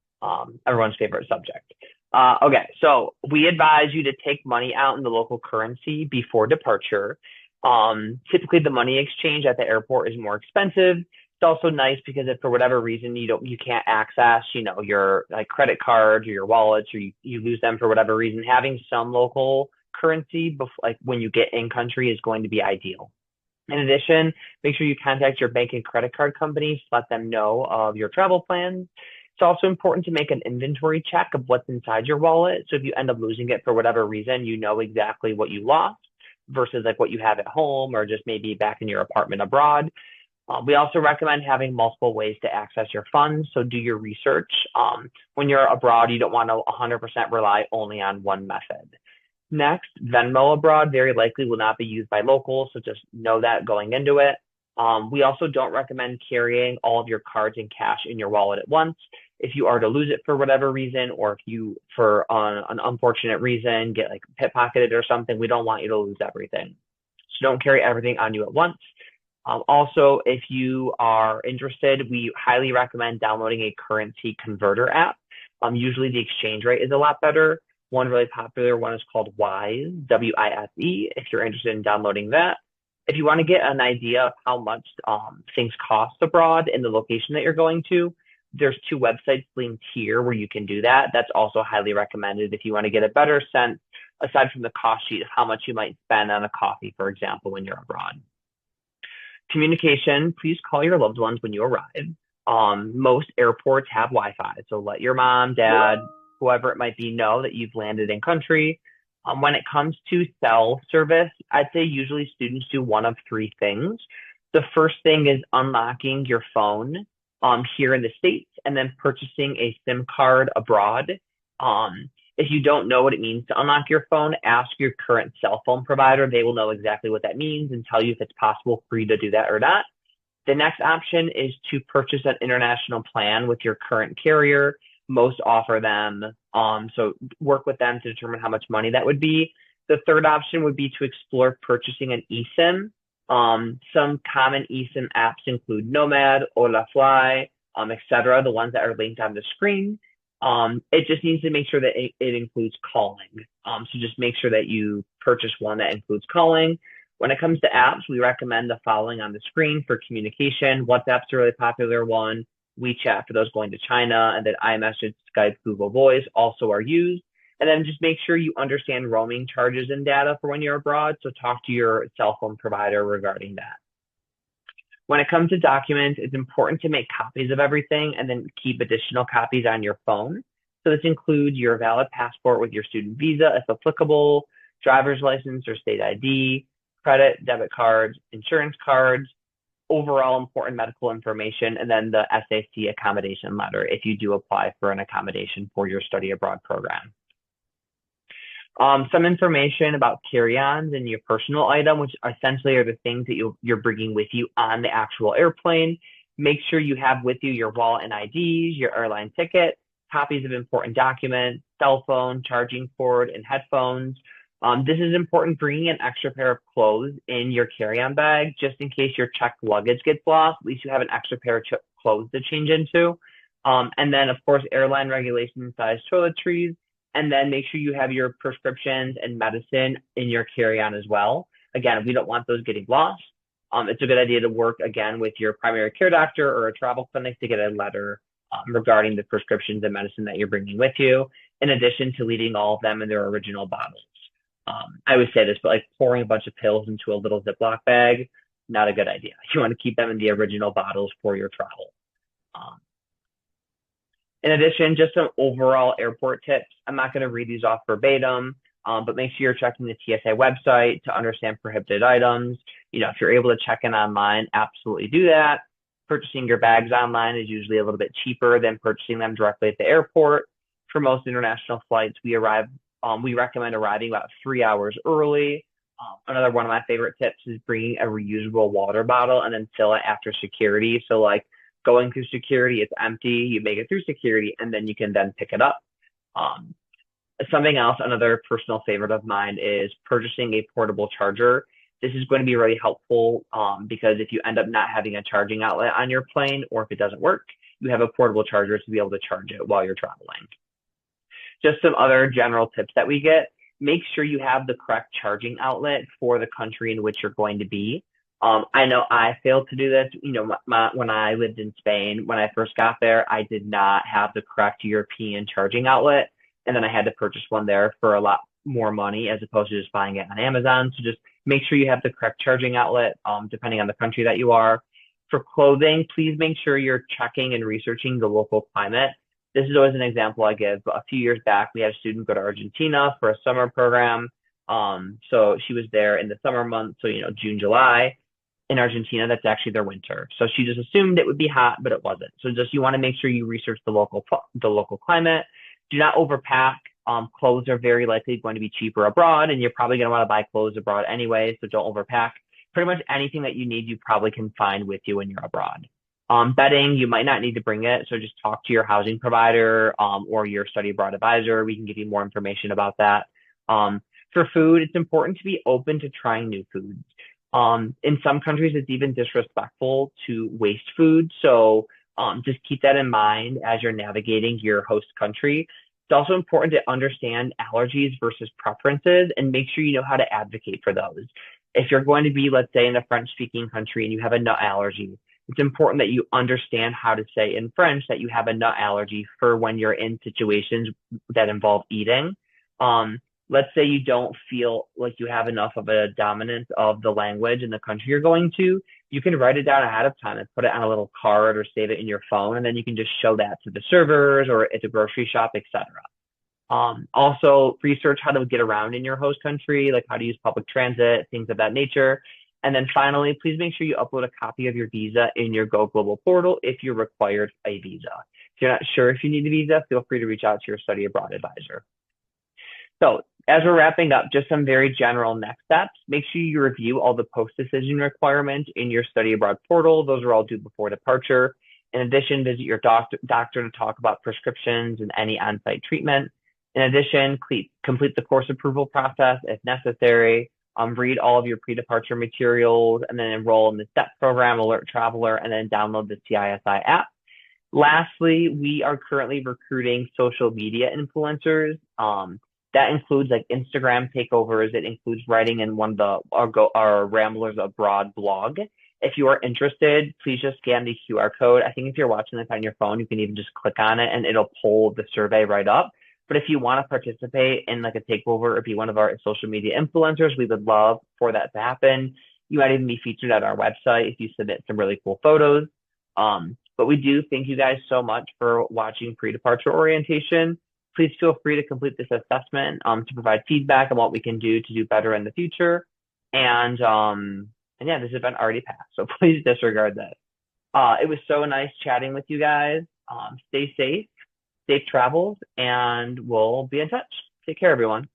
everyone's favorite subject. Okay, so we advise you to take money out in the local currency before departure. Typically, the money exchange at the airport is more expensive. It's also nice because if for whatever reason you can't access, your like credit cards or your wallets, or you lose them for whatever reason, having some local currency like when you get in country is going to be ideal. In addition, make sure you contact your bank and credit card companies to let them know of your travel plans. It's also important to make an inventory check of what's inside your wallet. So if you end up losing it for whatever reason, you know exactly what you lost versus like what you have at home or just maybe back in your apartment abroad. We also recommend having multiple ways to access your funds. So do your research. When you're abroad, you don't want to 100% rely only on one method. Next, Venmo abroad very likely will not be used by locals, so just know that going into it. We also don't recommend carrying all of your cards and cash in your wallet at once. If you are to lose it for whatever reason, or if you, for an unfortunate reason, get like pickpocketed or something, we don't want you to lose everything. So don't carry everything on you at once. Also, if you are interested, we highly recommend downloading a currency converter app. Usually the exchange rate is a lot better. One really popular one is called Wise, W-I-S-E, if you're interested in downloading that. If you want to get an idea of how much things cost abroad in the location that you're going to, there's two websites linked here where you can do that. That's also highly recommended if you want to get a better sense, aside from the cost sheet, of how much you might spend on a coffee, for example, when you're abroad. Communication, please call your loved ones when you arrive. Most airports have Wi-Fi, so let your mom, dad, whoever it might be know that you've landed in country. When it comes to cell service, I'd say usually students do one of three things. The first thing is unlocking your phone here in the States and then purchasing a SIM card abroad. If you don't know what it means to unlock your phone, ask your current cell phone provider. They will know exactly what that means and tell you if it's possible for you to do that or not. The next option is to purchase an international plan with your current carrier. Most offer them, so work with them to determine how much money that would be. The third option would be to explore purchasing an eSIM. Some common eSIM apps include Nomad, Olafly, etc., the ones that are linked on the screen. It just needs to make sure that it includes calling. So just make sure that you purchase one that includes calling. When it comes to apps, we recommend the following on the screen for communication. WhatsApp's a really popular one. WeChat for those going to China, and then iMessage, Skype, Google Voice also are used. And then just make sure you understand roaming charges and data for when you're abroad. So talk to your cell phone provider regarding that. When it comes to documents, it's important to make copies of everything and then keep additional copies on your phone. So this includes your valid passport with your student visa, if applicable, driver's license or state ID, credit, debit cards, insurance cards, overall important medical information, and then the SAC accommodation letter if you do apply for an accommodation for your study abroad program. Some information about carry-ons and your personal item, which essentially are the things that you're bringing with you on the actual airplane. Make sure you have with you your wallet and IDs, your airline ticket, copies of important documents, cell phone, charging cord, and headphones. This is important, bringing an extra pair of clothes in your carry-on bag, just in case your checked luggage gets lost. At least you have an extra pair of clothes to change into. And then, of course, airline regulation size toiletries. And then make sure you have your prescriptions and medicine in your carry-on as well. Again, we don't want those getting lost. It's a good idea to work, again, with your primary care doctor or a travel clinic to get a letter regarding the prescriptions and medicine that you're bringing with you, in addition to leaving all of them in their original bottles. I always say this, but like pouring a bunch of pills into a little Ziploc bag, not a good idea. You want to keep them in the original bottles for your travel. In addition, just some overall airport tips. I'm not going to read these off verbatim, but make sure you're checking the TSA website to understand prohibited items. If you're able to check in online, absolutely do that. Purchasing your bags online is usually a little bit cheaper than purchasing them directly at the airport. For most international flights, we recommend arriving about 3 hours early. Another one of my favorite tips is bringing a reusable water bottle and then fill it after security. So like going through security, it's empty, you make it through security, and then you can then pick it up. Something else, another personal favorite of mine is purchasing a portable charger. This is going to be really helpful because if you end up not having a charging outlet on your plane, or if it doesn't work, you have a portable charger to be able to charge it while you're traveling. Just some other general tips that we get. Make sure you have the correct charging outlet for the country in which you're going to be. I know I failed to do this. When I lived in Spain, when I first got there, I did not have the correct European charging outlet. And then I had to purchase one there for a lot more money as opposed to just buying it on Amazon. So just make sure you have the correct charging outlet, depending on the country that you are. For clothing, please make sure you're checking and researching the local climate. This is always an example I give, but a few years back, we had a student go to Argentina for a summer program. So she was there in the summer months, so June, July. In Argentina, that's actually their winter. So she just assumed it would be hot, but it wasn't. So you want to make sure you research the local climate. Do not overpack. Clothes are very likely going to be cheaper abroad, and you're probably going to want to buy clothes abroad anyway, so don't overpack. Pretty much anything that you need, you probably can find with you when you're abroad. Bedding, you might not need to bring it, so just talk to your housing provider or your study abroad advisor. We can give you more information about that. For food, it's important to be open to trying new foods. In some countries, it's even disrespectful to waste food. So just keep that in mind as you're navigating your host country. It's also important to understand allergies versus preferences and make sure you know how to advocate for those. If you're going to be, let's say, in a French-speaking country and you have a nut allergy, it's important that you understand how to say in French that you have a nut allergy for when you're in situations that involve eating. Let's say you don't feel like you have enough of a dominance of the language in the country you're going to, you can write it down ahead of time and put it on a little card or save it in your phone, and then you can just show that to the servers or at the grocery shop, etc. Also, research how to get around in your host country, like how to use public transit, things of that nature. And then finally, please make sure you upload a copy of your visa in your Go Global portal if you're required a visa. If you're not sure if you need a visa, feel free to reach out to your study abroad advisor. So as we're wrapping up, just some very general next steps. Make sure you review all the post-decision requirements in your study abroad portal. Those are all due before departure. In addition, visit your doctor to talk about prescriptions and any on-site treatment. In addition, complete the course approval process if necessary. Read all of your pre-departure materials, and then enroll in the STEP program, Alert Traveler, and then download the CISI app. Lastly, we are currently recruiting social media influencers. That includes like Instagram takeovers. It includes writing in one of our Ramblers Abroad blog. If you are interested, please just scan the QR code. I think if you're watching this on your phone, you can even just click on it and it'll pull the survey right up. But if you want to participate in like a takeover or be one of our social media influencers, we would love for that to happen. You might even be featured at our website if you submit some really cool photos. But we do thank you guys so much for watching pre-departure orientation. Please feel free to complete this assessment to provide feedback on what we can do to do better in the future. And yeah, this event already passed, so please disregard that. It was so nice chatting with you guys. Stay safe, safe travels, and we'll be in touch. Take care, everyone.